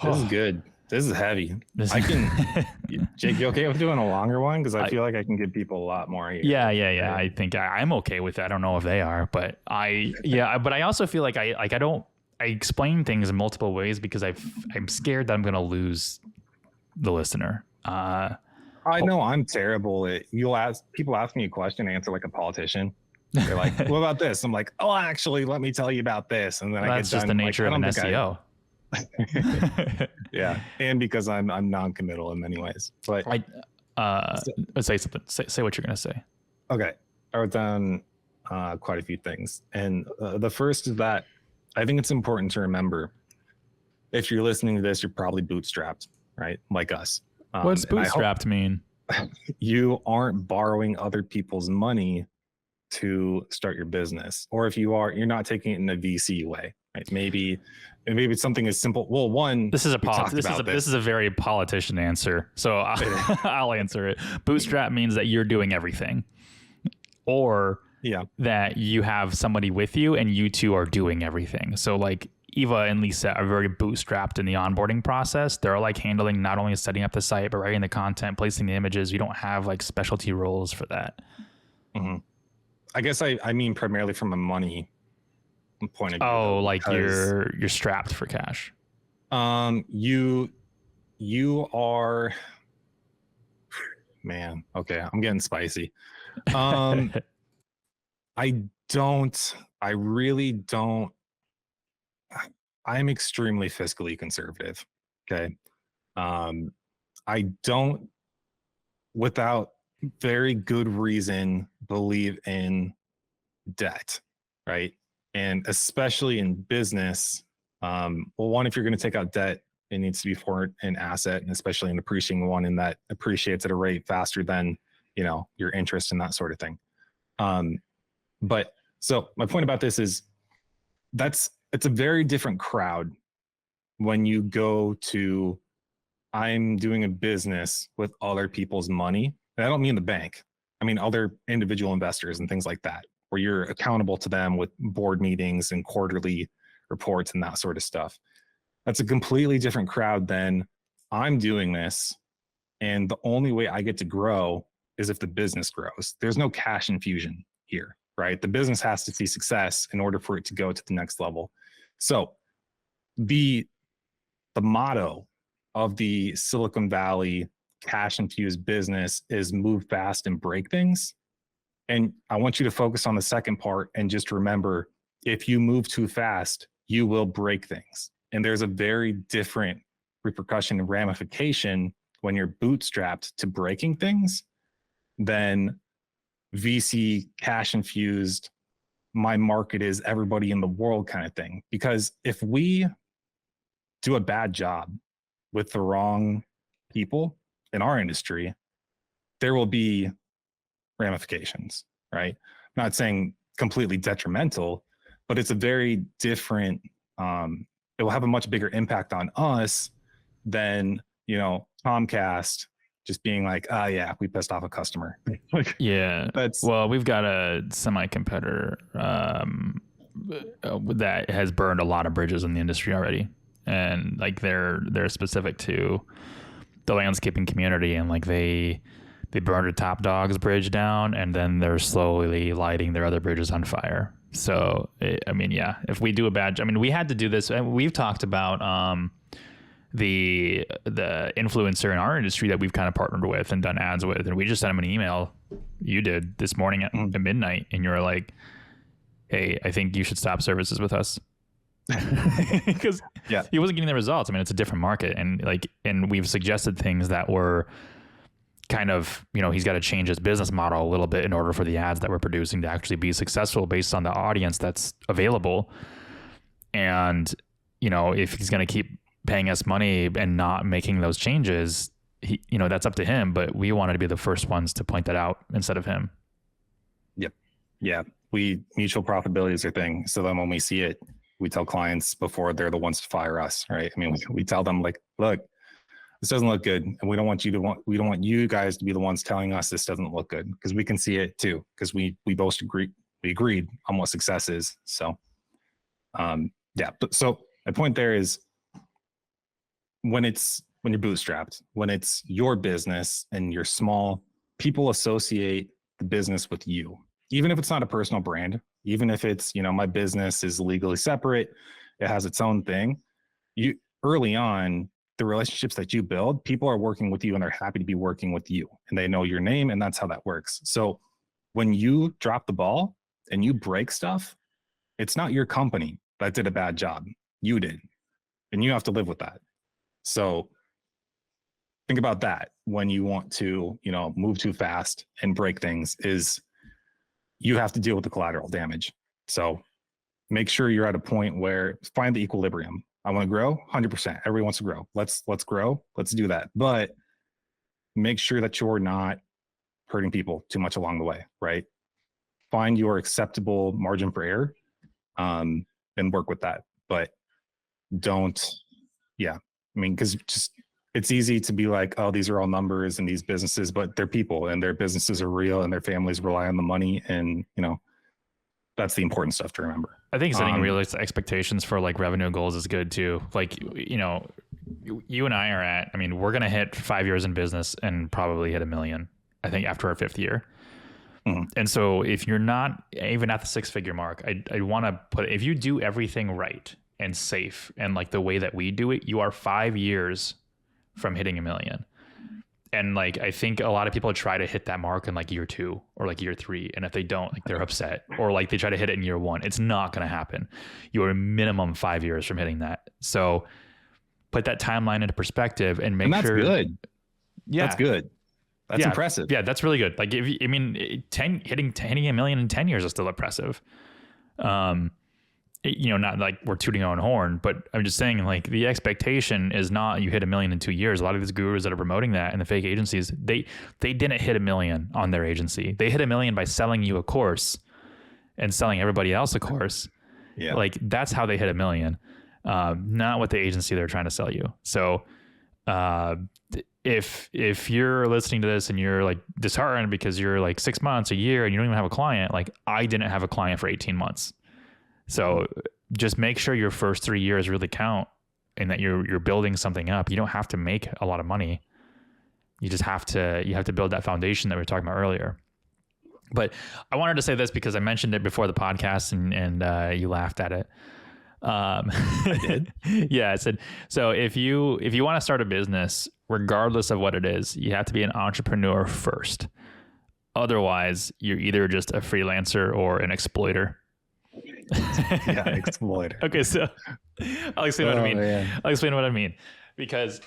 This is good. This is heavy. Jake, you okay with doing a longer one? Because I feel like I can give people a lot more here.
Yeah. I think I'm okay with it. I don't know if they are, but but I also feel like I explain things in multiple ways because I'm scared that I'm going to lose the listener.
I know I'm terrible at, people ask me a question, answer like a politician. They're like, what about this? I'm like, oh, actually, let me tell you about this. And then
that's just the nature of an SEO.
Yeah, and because I'm non-committal in many ways. But
say something. Say what you're gonna say.
Okay, I wrote down quite a few things, and the first is that I think it's important to remember, if you're listening to this, you're probably bootstrapped, right? Like us.
What's bootstrapped mean?
You aren't borrowing other people's money to start your business, or if you are, you're not taking it in a VC way, right? Maybe something as simple. Well, one,
this is a very politician answer, so I'll answer it. Bootstrap means that you're doing everything, or that you have somebody with you and you two are doing everything. So like Eva and Lisa are very bootstrapped in the onboarding process. They're like handling not only setting up the site, but writing the content, placing the images. You don't have like specialty roles for that.
Mm-hmm. I guess I mean primarily from a money point of view.
Oh, like you're strapped for cash.
You are, man. Okay, I'm getting spicy. I really don't. I'm extremely fiscally conservative. Okay. I don't, without very good reason, believe in debt, right? And especially in business, well, one, if you're going to take out debt, it needs to be for an asset, and especially an appreciating one, and that appreciates at a rate faster than, your interest and that sort of thing. But so my point about this is it's a very different crowd when you go to, I'm doing a business with other people's money. And I don't mean the bank. I mean other individual investors and things like that, where you're accountable to them with board meetings and quarterly reports and that sort of stuff. That's a completely different crowd than, I'm doing this, and the only way I get to grow is if the business grows. There's no cash infusion here, right? The business has to see success in order for it to go to the next level. So the motto of the Silicon Valley cash infused business is move fast and break things. And I want you to focus on the second part and just remember, if you move too fast, you will break things. And there's a very different repercussion and ramification when you're bootstrapped to breaking things than VC cash infused, my market is everybody in the world kind of thing. Because if we do a bad job with the wrong people in our industry, there will be ramifications, right? I'm not saying completely detrimental, but it's a very different, it will have a much bigger impact on us than, Comcast just being like, oh yeah, we pissed off a customer. Like,
Yeah. Well, we've got a semi competitor that has burned a lot of bridges in the industry already, and like they're specific to the landscaping community, and like they burned a Top Dogs bridge down, and then they're slowly lighting their other bridges on fire. So if we do a bad, we had to do this, and we've talked about the influencer in our industry that we've kind of partnered with and done ads with, and we just sent him an email. You did this morning at midnight, and you're like, hey, I think you should stop services with us. Because he wasn't getting the results. It's a different market, and we've suggested things that were kind of, he's got to change his business model a little bit in order for the ads that we're producing to actually be successful based on the audience that's available. And, if he's going to keep paying us money and not making those changes, that's up to him, but we wanted to be the first ones to point that out instead of him.
Yep. Yeah. Mutual profitability is our thing. So then when we see it, we tell clients before they're the ones to fire us, right? We tell them like, look, this doesn't look good, and we don't want you guys to be the ones telling us this doesn't look good, because we can see it too, because we both agreed on what success is. So, so my point there is, when you're bootstrapped, when it's your business and you're small, people associate the business with you, even if it's not a personal brand, even if it's, my business is legally separate, it has its own thing. Early on, the relationships that you build, people are working with you and they're happy to be working with you, and they know your name, and that's how that works. So when you drop the ball and you break stuff, it's not your company that did a bad job. You did, and you have to live with that. So think about that when you want to, move too fast and break things, is you have to deal with the collateral damage. So make sure you're at a point where find the equilibrium. I want to grow 100%. Everyone wants to grow. Let's grow. Let's do that. But make sure that you're not hurting people too much along the way, right? Find your acceptable margin for error, and work with that. But because just, it's easy to be like, oh, these are all numbers and these businesses, but they're people, and their businesses are real, and their families rely on the money. And, that's the important stuff to remember.
I think setting realistic expectations for like revenue goals is good too. Like, you and I are at, we're going to hit 5 years in business and probably hit $1 million, I think, after our 5th year. Mm-hmm. And so if you're not even at the 6-figure mark, I want to put, if you do everything right and safe and like the way that we do it, you are 5 years from hitting $1 million. And like, I think a lot of people try to hit that mark in like year 2 or like year 3. And if they don't, like, they're upset, or like they try to hit it in year 1. It's not going to happen. You are minimum 5 years from hitting that. So put that timeline into perspective and make sure.
That's good.
Yeah.
That's good. That's impressive.
Yeah. That's really good. Like hitting $1 million in 10 years is still impressive. Not like we're tooting our own horn, but I'm just saying, like, the expectation is not you hit $1 million in 2 years. A lot of these gurus that are promoting that and the fake agencies, they didn't hit $1 million on their agency. They hit $1 million by selling you a course and selling everybody else a course. Yeah. Like, that's how they hit $1 million, not what the agency they're trying to sell you. So, if you're listening to this and you're like disheartened because you're like 6 months, a year, and you don't even have a client, like, I didn't have a client for 18 months. So just make sure your first 3 years really count, and that you're building something up. You don't have to make a lot of money. You just have to build that foundation that we were talking about earlier. But I wanted to say this because I mentioned it before the podcast, and you laughed at it. I did. Yeah. I said, so if you want to start a business, regardless of what it is, you have to be an entrepreneur first. Otherwise, you're either just a freelancer or an exploiter.
Yeah, exploiter.
Okay, so I'll explain what I mean. Man. I'll explain what I mean. Because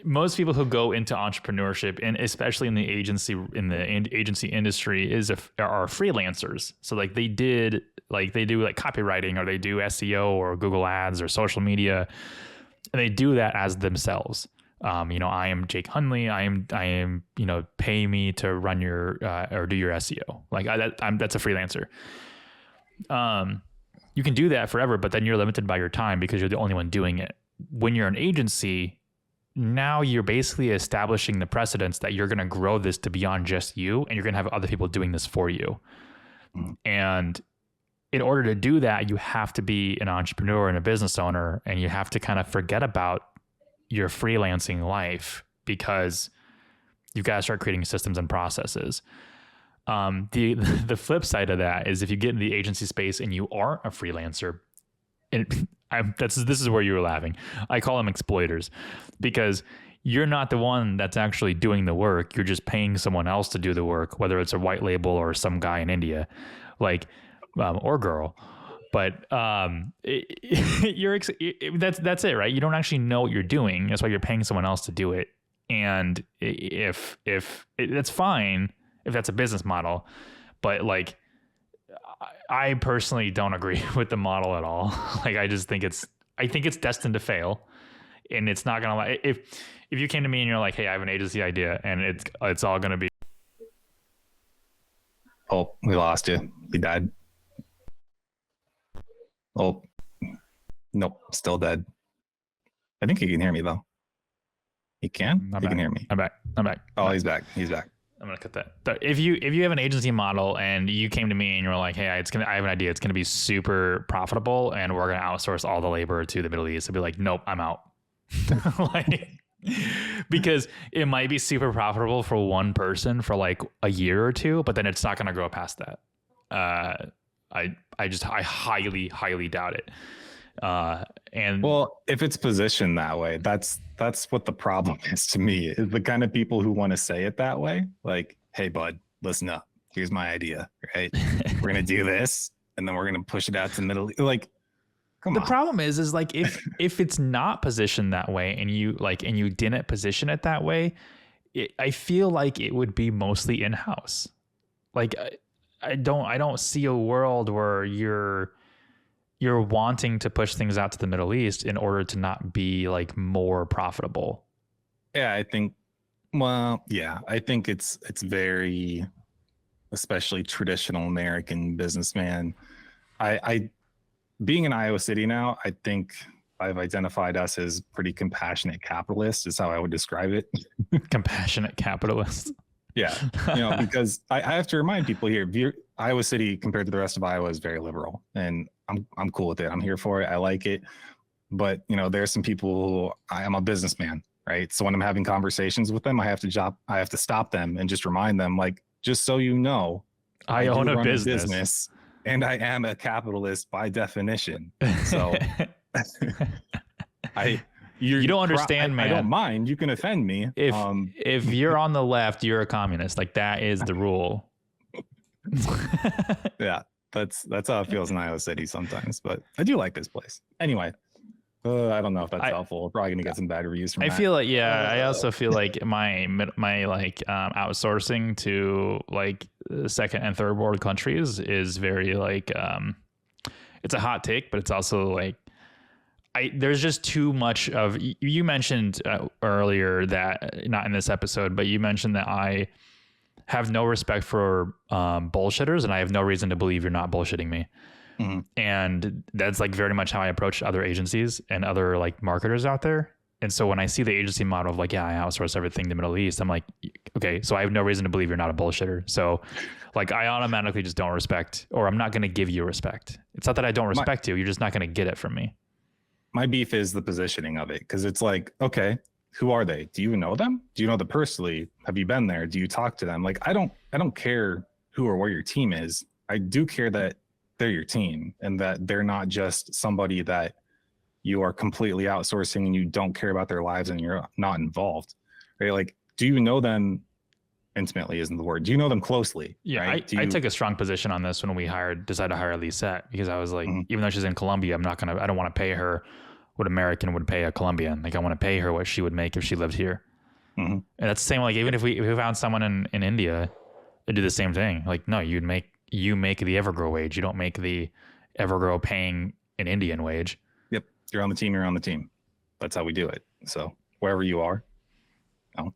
most people who go into entrepreneurship, and especially in the agency industry, are freelancers. So like they do copywriting, or they do SEO or Google Ads or social media, and they do that as themselves. I am Jake Hunley. I am pay me to run your or do your SEO. Like that's a freelancer. You can do that forever, but then you're limited by your time because you're the only one doing it. When you're an agency, now you're basically establishing the precedence that you're going to grow this to beyond just you, and you're going to have other people doing this for you. And in order to do that, you have to be an entrepreneur and a business owner, and you have to kind of forget about your freelancing life, because you've got to start creating systems and processes. The flip side of that is if you get in the agency space and you aren't a freelancer, and this is where you were laughing. I call them exploiters, because you're not the one that's actually doing the work. You're just paying someone else to do the work, whether it's a white label or some guy in India, like, or girl. But that's it, right? You don't actually know what you're doing. That's why you're paying someone else to do it. And if that's fine if that's a business model, but like, I personally don't agree with the model at all. Like, I think it's destined to fail, and it's not gonna. If you came to me and you're like, hey, I have an agency idea, and it's all gonna be.
Oh, we lost you. You died. Oh, nope, still dead. I think he can hear me though. He can. He can hear me.
I'm back.
Oh, he's back. He's back.
I'm gonna cut that. But if you have an agency model and you came to me and you're like, hey, I have an idea. It's gonna be super profitable, and we're gonna outsource all the labor to the Middle East. I'd be like, nope, I'm out. Like, because it might be super profitable for one person for like a year or two, but then it's not gonna grow past that. I highly doubt it. And
well, if it's positioned that way, that's what the problem is to me, is the kind of people who want to say it that way. Like, hey, bud, listen up. Here's my idea, right? We're going to do this, and then we're going to push it out to the middle. Like, come on.
The problem is like, if it's not positioned that way, and you didn't position it that way, I feel like it would be mostly in-house. Like, I don't see a world where you're wanting to push things out to the Middle East in order to not be like more profitable.
Yeah, I think it's very, especially traditional American businessman. I being in Iowa City now, I think I've identified us as pretty compassionate capitalists, is how I would describe it.
Compassionate capitalists.
Yeah, because I have to remind people here, Iowa City compared to the rest of Iowa is very liberal, and I'm cool with it. I'm here for it. I like it. But there's some people who I'm a businessman, right? So when I'm having conversations with them, I have to stop them and just remind them, like, just so you know,
I own a business,
and I am a capitalist by definition. So you don't understand, man. I don't mind. You can offend me.
If you're on the left, you're a communist. Like, that is the rule.
Yeah, that's how it feels in Iowa City sometimes. But I do like this place. Anyway, I don't know if that's helpful. We're probably gonna get some bad reviews from that.
Feel like, I also feel like my like outsourcing to like second and third world countries is very like it's a hot take, but it's also like, there's just too much of, you mentioned earlier that, not in this episode, but you mentioned that I have no respect for bullshitters, and I have no reason to believe you're not bullshitting me. Mm-hmm. And that's like very much how I approach other agencies and other like marketers out there. And so when I see the agency model of like, I outsource everything to the Middle East, I'm like, okay, so I have no reason to believe you're not a bullshitter. So like, I automatically just don't respect, or I'm not going to give you respect. It's not that I don't respect you. You're just not going to get it from me.
My beef is the positioning of it, because it's like, okay, who are they? Do you know them? Do you know them personally? Have you been there? Do you talk to them? Like, I don't care who or where your team is. I do care that they're your team, and that they're not just somebody that you are completely outsourcing and you don't care about their lives and you're not involved, right? Like, do you know them intimately? Isn't the word. Do you know them closely?
Yeah,
right?
I took a strong position on this when we decided to hire Lisette, because I was like, even though she's in Colombia, I don't want to pay her what American would pay a Colombian. Like, I want to pay her what she would make if she lived here. Mm-hmm. And that's the same, like, even if we found someone in India, they'd do the same thing. Like, no, you make the Evergrow wage. You don't make the Evergrow paying an Indian wage.
Yep. You're on the team. That's how we do it. So wherever you are,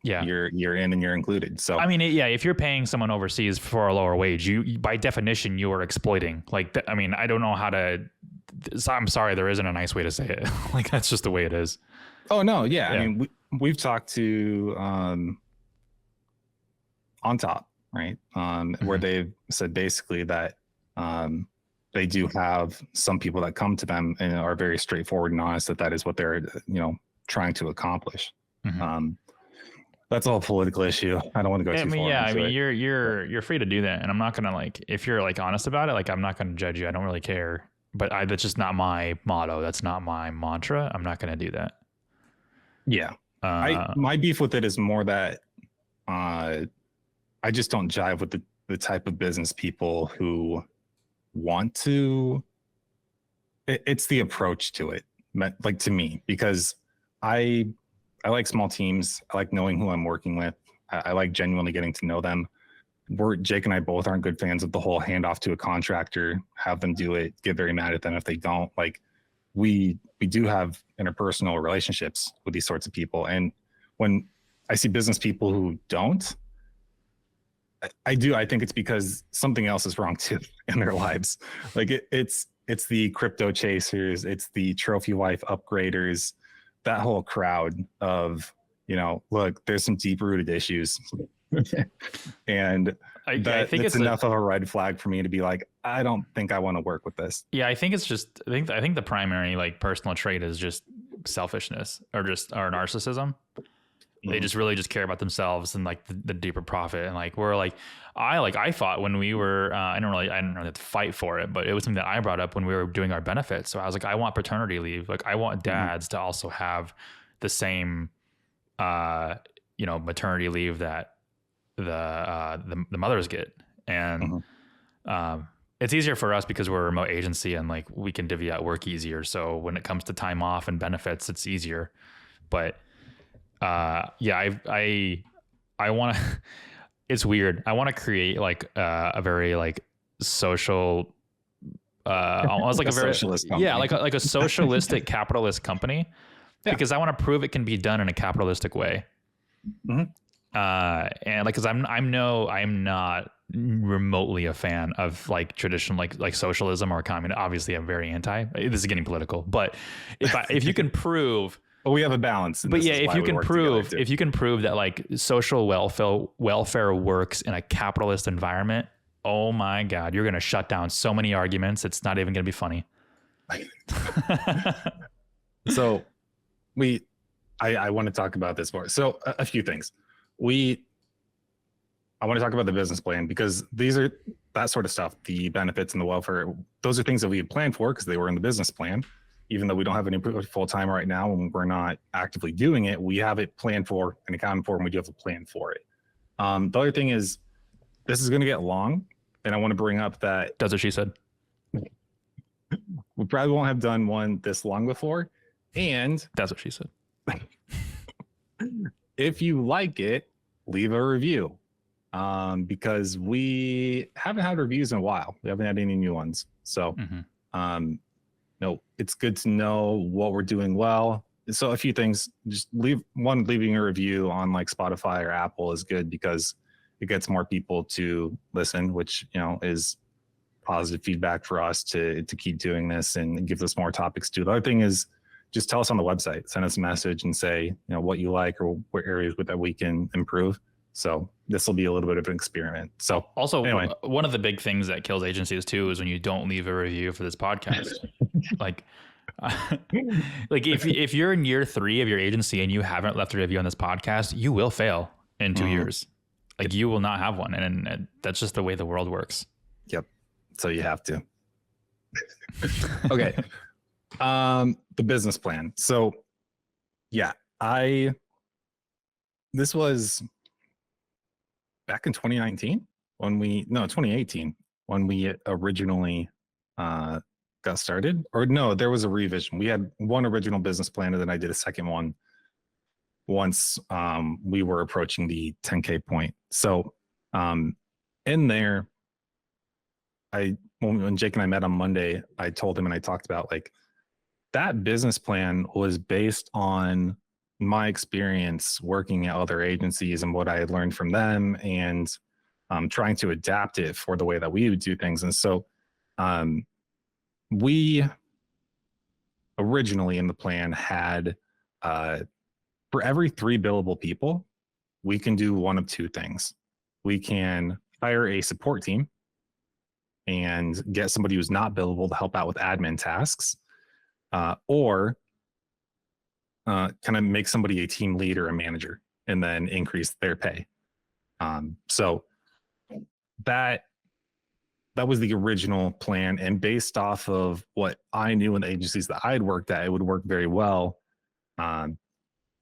you're in and you're included. So
I mean, if you're paying someone overseas for a lower wage, you by definition you are exploiting. Like, I mean, I don't know how to. I'm sorry, there isn't a nice way to say it. Like, that's just the way it is.
Oh no, yeah. I mean, we've talked to On Top, right? Where they've said basically that they do have some people that come to them and are very straightforward and honest that is what they're, trying to accomplish. That's all a political issue. I don't want to go too far.
I mean, you're free to do that, and I'm not gonna like if you're like honest about it. Like, I'm not gonna judge you. I don't really care. But that's just not my motto. That's not my mantra. I'm not gonna do that.
Yeah, my beef with it is more that I just don't jive with the type of business people who want to. It's the approach to it, like to me, because I like small teams. I like knowing who I'm working with. I like genuinely getting to know them. Jake and I both aren't good fans of the whole handoff to a contractor, have them do it, get very mad at them if they don't. Like we do have interpersonal relationships with these sorts of people. And when I see business people who don't, I think it's because something else is wrong too in their lives. Like it's the crypto chasers, it's the trophy wife upgraders, that whole crowd of, look, there's some deep rooted issues. And I think it's enough of a red flag for me to be like, I don't think I want to work with this.
Yeah, I think it's just, I think the primary like personal trait is just selfishness or narcissism. They just really just care about themselves and like the deeper profit. And like, I fought when we were, I didn't really have to fight for it, but it was something that I brought up when we were doing our benefits. So I was like, I want paternity leave. Like I want dads to also have the same, maternity leave that the mothers get. And, it's easier for us because we're a remote agency and like we can divvy out work easier. So when it comes to time off and benefits, it's easier. But I want to, it's weird. I want to create like a very like social, almost like a very
socialist company.
Yeah, like a socialistic capitalist company, because I want to prove it can be done in a capitalistic way. And like, cause I'm not remotely a fan of like traditional, like socialism or communism. Obviously I'm very anti, this is getting political, but if you can prove,
but we have a balance.
But yeah, if you can prove that like social welfare works in a capitalist environment, oh my God, you're going to shut down so many arguments. It's not even going to be funny.
So I want to talk about this more. So a few things. I want to talk about the business plan because these are that sort of stuff, the benefits and the welfare. Those are things that we had planned for because they were in the business plan. Even though we don't have any full-time right now and we're not actively doing it, we have it planned for and accounted for, and we do have a plan for it. The other thing is, this is going to get long, and I want to bring up that...
That's what she said.
We probably won't have done one this long before, and...
That's what she said.
If you like it, leave a review, because we haven't had reviews in a while. We haven't had any new ones. So... it's good to know what we're doing well. So a few things, just leaving a review on like Spotify or Apple is good because it gets more people to listen, which, is positive feedback for us to keep doing this and gives us more topics to do. The other thing is just tell us on the website, send us a message and say, what you like or what areas that we can improve. So this will be a little bit of an experiment. So
also, anyway, one of the big things that kills agencies too is when you don't leave a review for this podcast. like if you're in year 3 of your agency and you haven't left a review on this podcast, you will fail in 2 years. Like you will not have one. And that's just the way the world works.
Yep. So you have to. Okay. The business plan. So yeah, this was back in 2019 2018 when we originally got started. Or no, there was a revision. We had one original business plan and then I did a second one once we were approaching the 10K point. So in there, when Jake and I met on Monday, I told him and I talked about like that business plan was based on my experience working at other agencies and what I had learned from them and trying to adapt it for the way that we would do things. And so we originally in the plan had For every 3 billable people, we can do one of 2 things. We can hire a support team and get somebody who's not billable to help out with admin tasks, or kind of make somebody a team lead or a manager and then increase their pay. So that was the original plan, and based off of what I knew in the agencies that I had worked at, it would work very well.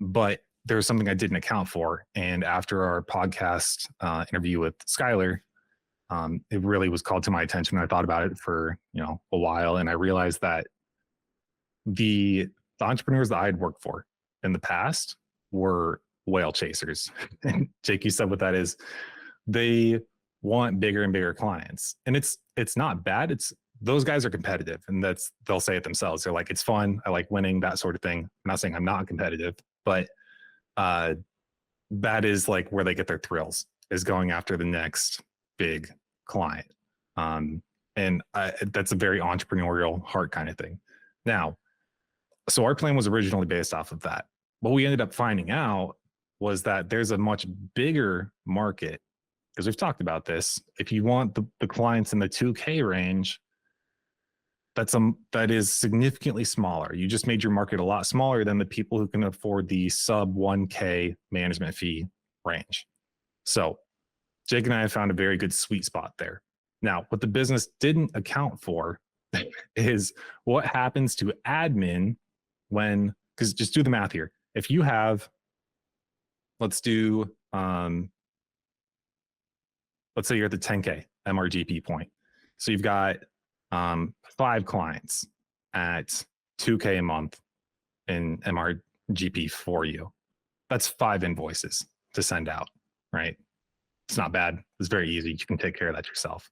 But there was something I didn't account for, and after our podcast interview with Skylar, it really was called to my attention. I thought about it for a while, and I realized that the entrepreneurs that I had worked for in the past were whale chasers. And Jake, you said what that is. They want bigger and bigger clients, and it's not bad. It's those guys are competitive, and they'll say it themselves. They're like, it's fun, I like winning, that sort of thing. I'm not saying I'm not competitive, but that is like where they get their thrills, is going after the next big client. And that's a very entrepreneurial heart kind of thing. Now, so our plan was originally based off of that. What we ended up finding out was that there's a much bigger market, because we've talked about this. If you want the clients in the 2K range, that is significantly smaller. You just made your market a lot smaller than the people who can afford the sub 1K management fee range. So Jake and I have found a very good sweet spot there. Now, what the business didn't account for is what happens to admin because just do the math here. If you have, let's say you're at the 10K MRGP point. So you've got 5 clients at 2K a month in MRGP for you. That's 5 invoices to send out, right? It's not bad. It's very easy. You can take care of that yourself.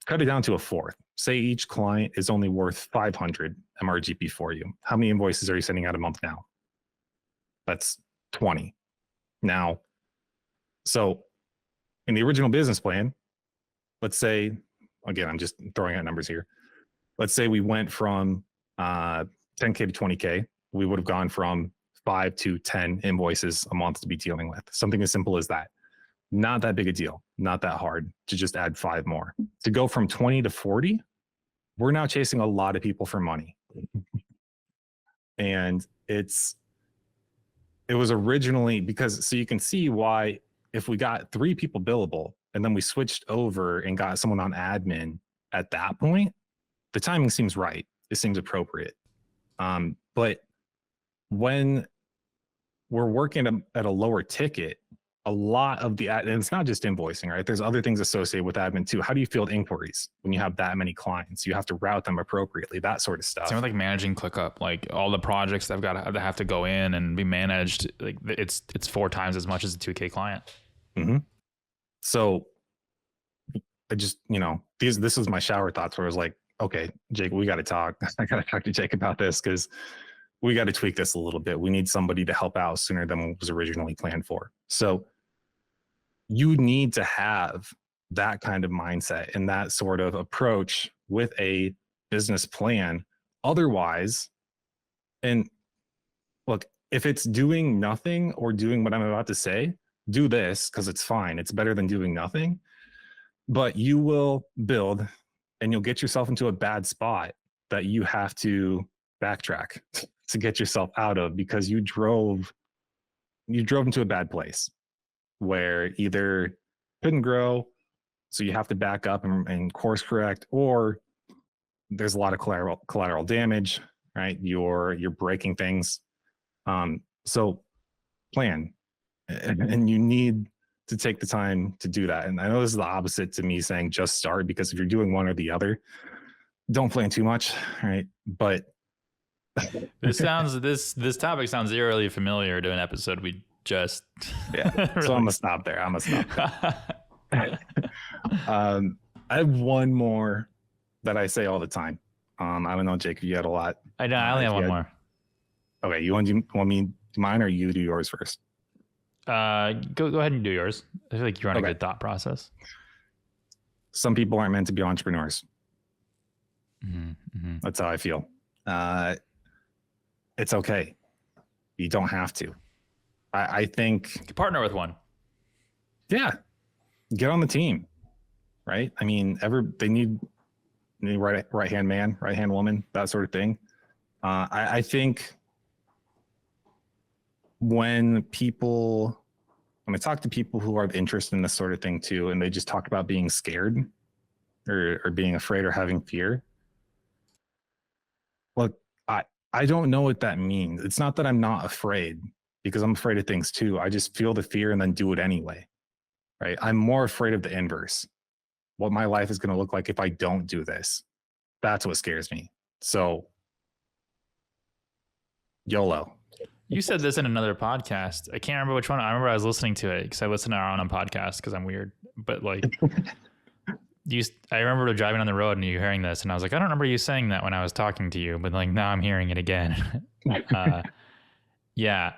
Cut it down to a fourth. Say each client is only worth 500 MRGP for you. How many invoices are you sending out a month now? That's 20. Now, so in the original business plan, let's say, again, I'm just throwing out numbers here. Let's say we went from 10K to 20K. We would have gone from 5 to 10 invoices a month to be dealing with. Something as simple as that. Not that big a deal, not that hard to just add 5 more. To go from 20 to 40, we're now chasing a lot of people for money. And it was originally because, so you can see why if we got 3 people billable and then we switched over and got someone on admin at that point, the timing seems right. It seems appropriate. But when we're working at a lower ticket, a lot of and it's not just invoicing, right? There's other things associated with admin too. How do you field inquiries when you have that many clients? You have to route them appropriately, that sort of stuff.
Same with like managing ClickUp, like all the projects that have to go in and be managed. Like it's 4 times as much as a 2K client.
Mm-hmm. So I just, this was my shower thoughts where I was like, okay, Jake, we got to talk. I got to talk to Jake about this because we got to tweak this a little bit. We need somebody to help out sooner than what was originally planned for. So you need to have that kind of mindset and that sort of approach with a business plan. Otherwise, and look, if it's doing nothing or doing what I'm about to say, do this because it's fine. It's better than doing nothing. But you will build and you'll get yourself into a bad spot that you have to backtrack to get yourself out of because you drove into a bad place where either couldn't grow, so you have to back up and course correct, or there's a lot of collateral damage, right? You're breaking things. So plan, and you need to take the time to do that. And I know this is the opposite to me saying just start, because if you're doing one or the other, don't plan too much, right? But
this topic sounds eerily familiar to an episode we just
really. So I'm gonna stop there. I have one more that I say all the time. I don't know, Jake, if you had a lot.
I know. I only have one more.
Okay, you want me to do mine or you do yours first?
Go ahead and do yours. I feel like you're on a good thought process.
Some people aren't meant to be entrepreneurs.
Mm-hmm.
That's how I feel. It's okay. You don't have to. I think
You can partner with one.
yeah, get on the team, right? I mean, they need right hand man, right hand woman, that sort of thing. I think when I talk to people who are interested in this sort of thing too, and they just talk about being scared or being afraid or having fear. Look, I don't know what that means. It's not that I'm not afraid, because I'm afraid of things too. I just feel the fear and then do it anyway, right? I'm more afraid of the inverse. What my life is going to look like if I don't do this. That's what scares me. So YOLO.
You said this in another podcast. I can't remember which one. I remember I was listening to it because I listen to our own podcast because I'm weird. But like, I remember driving on the road and you hearing this, and I was like, I don't remember you saying that when I was talking to you, but like now I'm hearing it again. Yeah.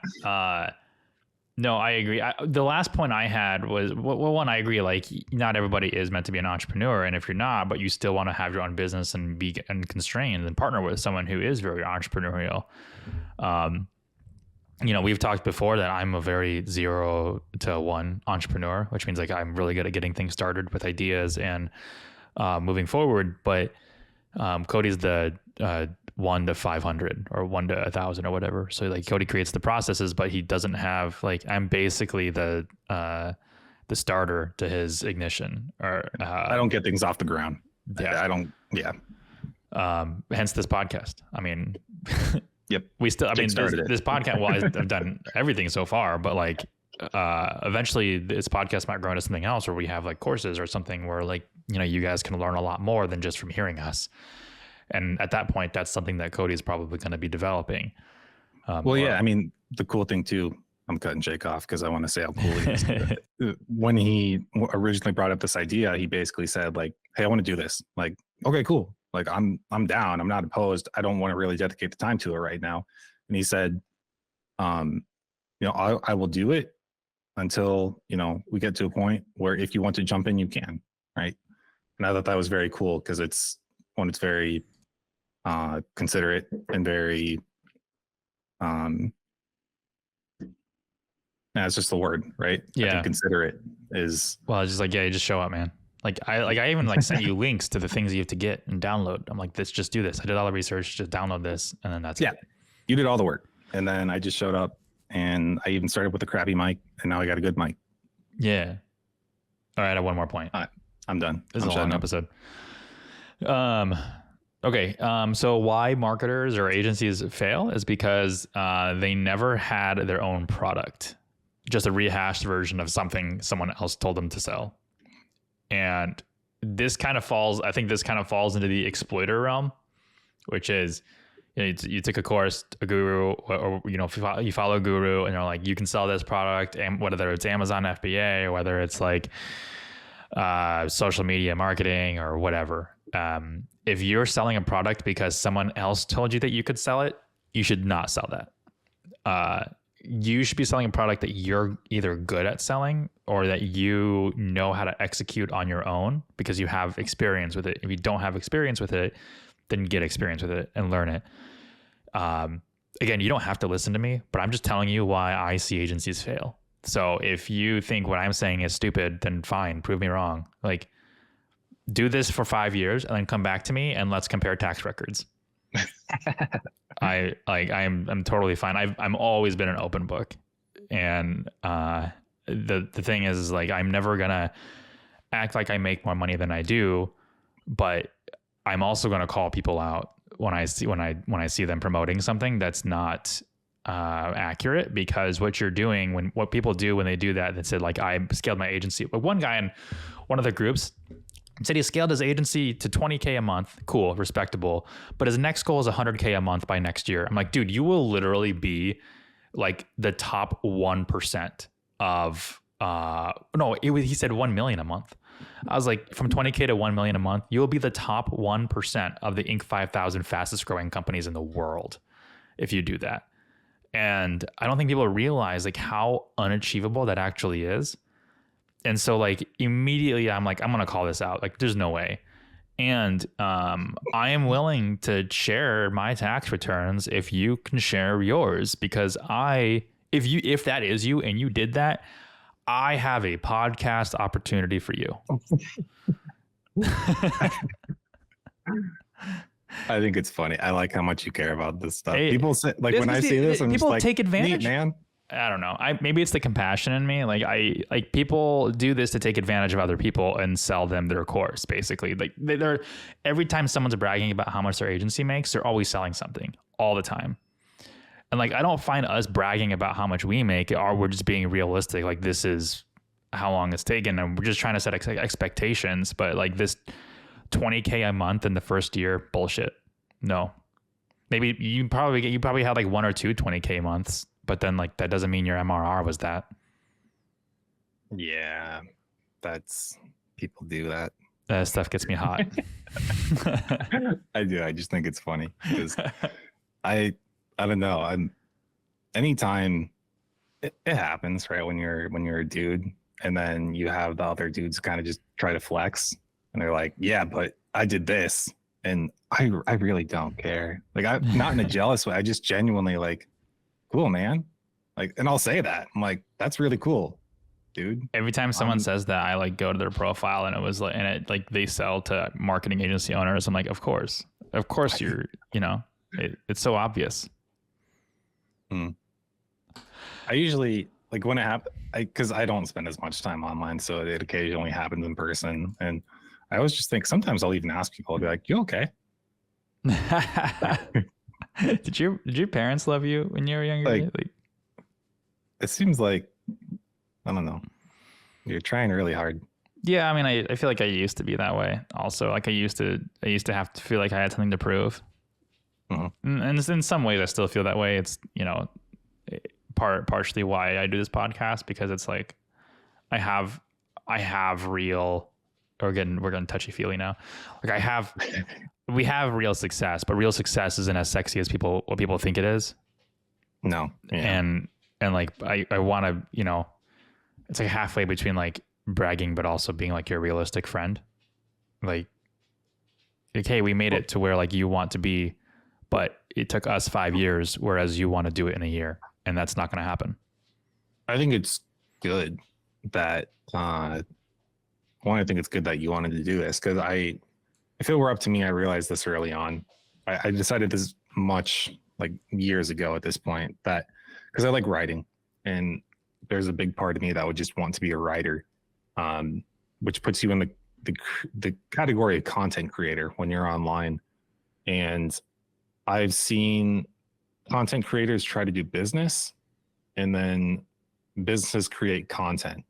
No, I agree. The last point I had was, well, one, I agree. Like, not everybody is meant to be an entrepreneur, and if you're not, but you still want to have your own business and be unconstrained, and partner with someone who is very entrepreneurial. We've talked before that I'm a very 0 to 1 entrepreneur, which means like I'm really good at getting things started with ideas and moving forward. But Cody's the 1 to 500 or 1 to 1,000 or whatever. So like Cody creates the processes, but he doesn't have like, I'm basically the starter to his ignition. Or
I don't get things off the ground.
Yeah,
I don't. Yeah.
Hence this podcast. I mean.
Yep.
This podcast, well, I've done everything so far, but like, eventually this podcast might grow into something else where we have like courses or something where like, you guys can learn a lot more than just from hearing us. And at that point, that's something that Cody is probably going to be developing.
Yeah. I mean, the cool thing too, I'm cutting Jake off because I want to say how cool he is. When he originally brought up this idea, he basically said like, hey, I want to do this. Like, okay, cool. Like I'm down. I'm not opposed. I don't want to really dedicate the time to it right now. And he said, I will do it until, we get to a point where if you want to jump in, you can. Right. And I thought that was very cool because it's very considerate and very, it's just the word, right?
Yeah.
I think considerate is.
Well, it's just like, yeah, you just show up, man. Like I even like sent you links to the things you have to get and download. I'm like, just do this. I did all the research, just download this. And then that's it.
You did all the work. And then I just showed up, and I even started with a crappy mic, and now I got a good mic.
Yeah. All right. I have one more point.
All right, I'm done.
This is a long episode. Okay. So why marketers or agencies fail is because they never had their own product, just a rehashed version of something someone else told them to sell. And this kind of falls into the exploiter realm, which is, you took a course, a guru, or you follow a guru, and you're like, you can sell this product, and whether it's Amazon FBA or whether it's like social media marketing or whatever. If you're selling a product because someone else told you that you could sell it, you should not sell that. You should be selling a product that you're either good at selling or that you know how to execute on your own because you have experience with it. If you don't have experience with it, then get experience with it and learn it. Again, you don't have to listen to me, but I'm just telling you why I see agencies fail. So if you think what I'm saying is stupid, then fine, prove me wrong. Like, do this for 5 years and then come back to me and let's compare tax records. I'm totally fine. I'm always been an open book. And the thing is like, I'm never gonna act like I make more money than I do, but I'm also gonna call people out when I see them promoting something that's not accurate, because what you're doing what people do when they do that, they said like, I scaled my agency. But one guy in one of the groups said he scaled his agency to 20K a month. Cool, respectable. But his next goal is 100K a month by next year. I'm like, dude, you will literally be like the top 1% of, he said 1 million a month. I was like, from 20K to 1 million a month, you will be the top 1% of the Inc. 5,000 fastest growing companies in the world if you do that. And I don't think people realize like how unachievable that actually is. And so like immediately I'm like, I'm going to call this out. Like, there's no way. And I am willing to share my tax returns if you can share yours, because if that is you and you did that, I have a podcast opportunity for you.
I think it's funny. I like how much you care about this stuff.
Hey,
People say, like, when I see this, I'm just
people
like,
take advantage.
neat, man.
I don't know. Maybe it's the compassion in me. Like people do this to take advantage of other people and sell them their course. Basically, like they're every time someone's bragging about how much their agency makes, they're always selling something all the time. And like, I don't find us bragging about how much we make, or we're just being realistic. Like, this is how long it's taken, and we're just trying to set expectations. But like this $20K a month in the first year, bullshit. No, maybe you probably had like 1 or 2 $20K months. But then, like, that doesn't mean your MRR was that.
Yeah, people do that.
That stuff gets me hot.
I do. I just think it's funny because I don't know. Anytime it happens, right? When you're a dude, and then you have the other dudes kind of just try to flex, and they're like, "Yeah, but I did this," and I really don't care. Like, I'm not in a jealous way. I just genuinely like. Cool, man. Like, and I'll say that. I'm like, that's really cool, dude.
Every time someone says that, I like go to their profile and they sell to marketing agency owners. I'm like, of course you're, it's so obvious.
I usually like when it happens, because I don't spend as much time online, so it occasionally happens in person. And I always just think sometimes I'll even ask people, I'll be like, you okay?
Did your parents love you when you were younger?
Like, it seems like, I don't know, you're trying really hard.
Yeah, I mean, I feel like I used to be that way. Also, like I used to have to feel like I had something to prove. Mm-hmm. And in some ways, I still feel that way. It's partially why I do this podcast, because it's like I have real. We're getting touchy feely now. Like we have real success, but real success isn't as sexy as what people think it is.
No. Yeah.
And like, I want to, it's like halfway between like bragging, but also being like your realistic friend. Like, hey, we made it to where like you want to be, but it took us 5 years, whereas you want to do it in a year, and that's not going to happen.
I think it's good that, I think it's good that you wanted to do this, because if it were up to me, I realized this early on. I decided this much like years ago at this point, that because I like writing, and there's a big part of me that would just want to be a writer, which puts you in the category of content creator when you're online. And I've seen content creators try to do business, and then businesses create content.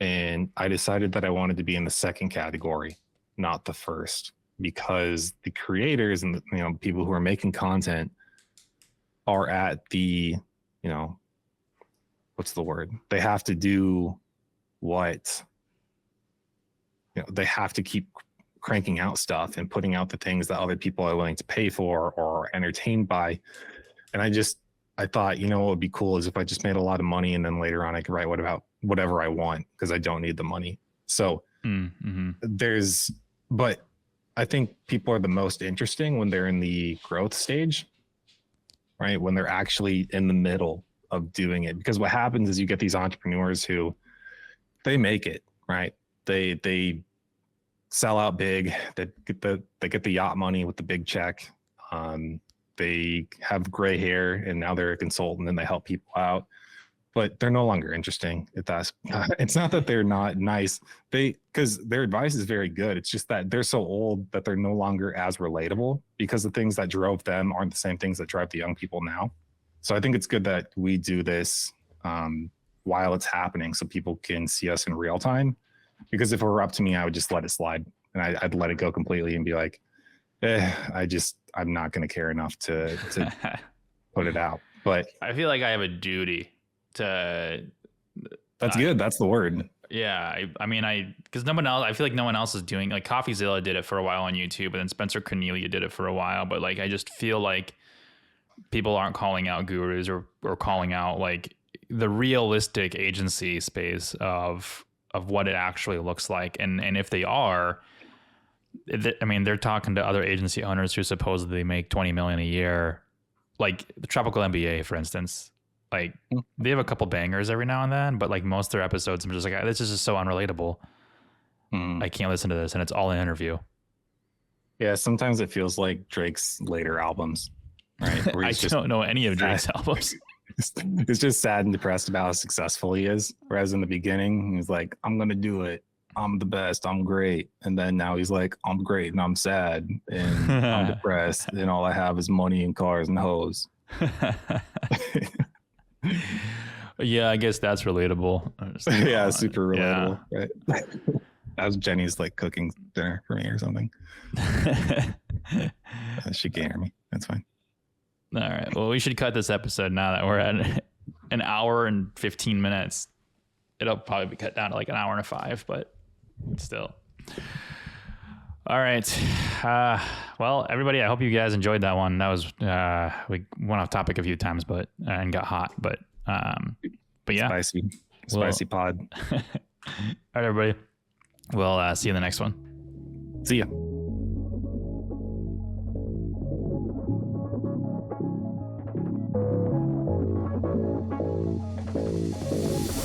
And I decided that I wanted to be in the second category, not the first, because the creators and the, people who are making content are at the, what's the word? They have to do what, they have to keep cranking out stuff and putting out the things that other people are willing to pay for or are entertained by. And I thought, what would be cool is if I just made a lot of money, and then later on I could write whatever I want, because I don't need the money. So but I think people are the most interesting when they're in the growth stage, right? When they're actually in the middle of doing it. Because what happens is you get these entrepreneurs who they make it, right? They sell out big, they get the yacht money with the big check. They have gray hair, and now they're a consultant and they help people out, but they're no longer interesting. It's not that they're not nice. Because their advice is very good. It's just that they're so old that they're no longer as relatable, because the things that drove them aren't the same things that drive the young people now. So I think it's good that we do this while it's happening, so people can see us in real time. Because if it were up to me, I would just let it slide, and I'd let it go completely and be like, I'm not going to care enough to put it out. But
I feel like I have a duty to.
That's good. That's the word.
Yeah. Because I feel like no one else is doing, like, CoffeeZilla did it for a while on YouTube, and then Spencer Cornelia did it for a while. But like, I just feel like people aren't calling out gurus or calling out like the realistic agency space of what it actually looks like. And if they are, I mean, they're talking to other agency owners who supposedly make 20 million a year, like the Tropical MBA, for instance. Like they have a couple bangers every now and then, but like most of their episodes, I'm just like, this is just so unrelatable. I can't listen to this, and it's all an interview.
Yeah, sometimes it feels like Drake's later albums, right?
I don't know any of Drake's albums.
It's just sad and depressed about how successful he is. Whereas in the beginning, he's like, I'm going to do it. I'm the best. I'm great. And then now he's like, I'm great and I'm sad and I'm depressed. And all I have is money and cars and hoes.
Yeah, I guess that's relatable.
Yeah, super relatable. Yeah. Right. That was Jenny's like cooking dinner for me or something. She can't hear me. That's fine.
All right. Well, we should cut this episode now that we're at an hour and 15 minutes. It'll probably be cut down to like an hour and 5, but still. All right. Well, everybody, I hope you guys enjoyed that one. That was, we went off topic a few times, but, and got hot, but yeah.
Spicy pod.
All right, everybody. We'll see you in the next one.
See ya.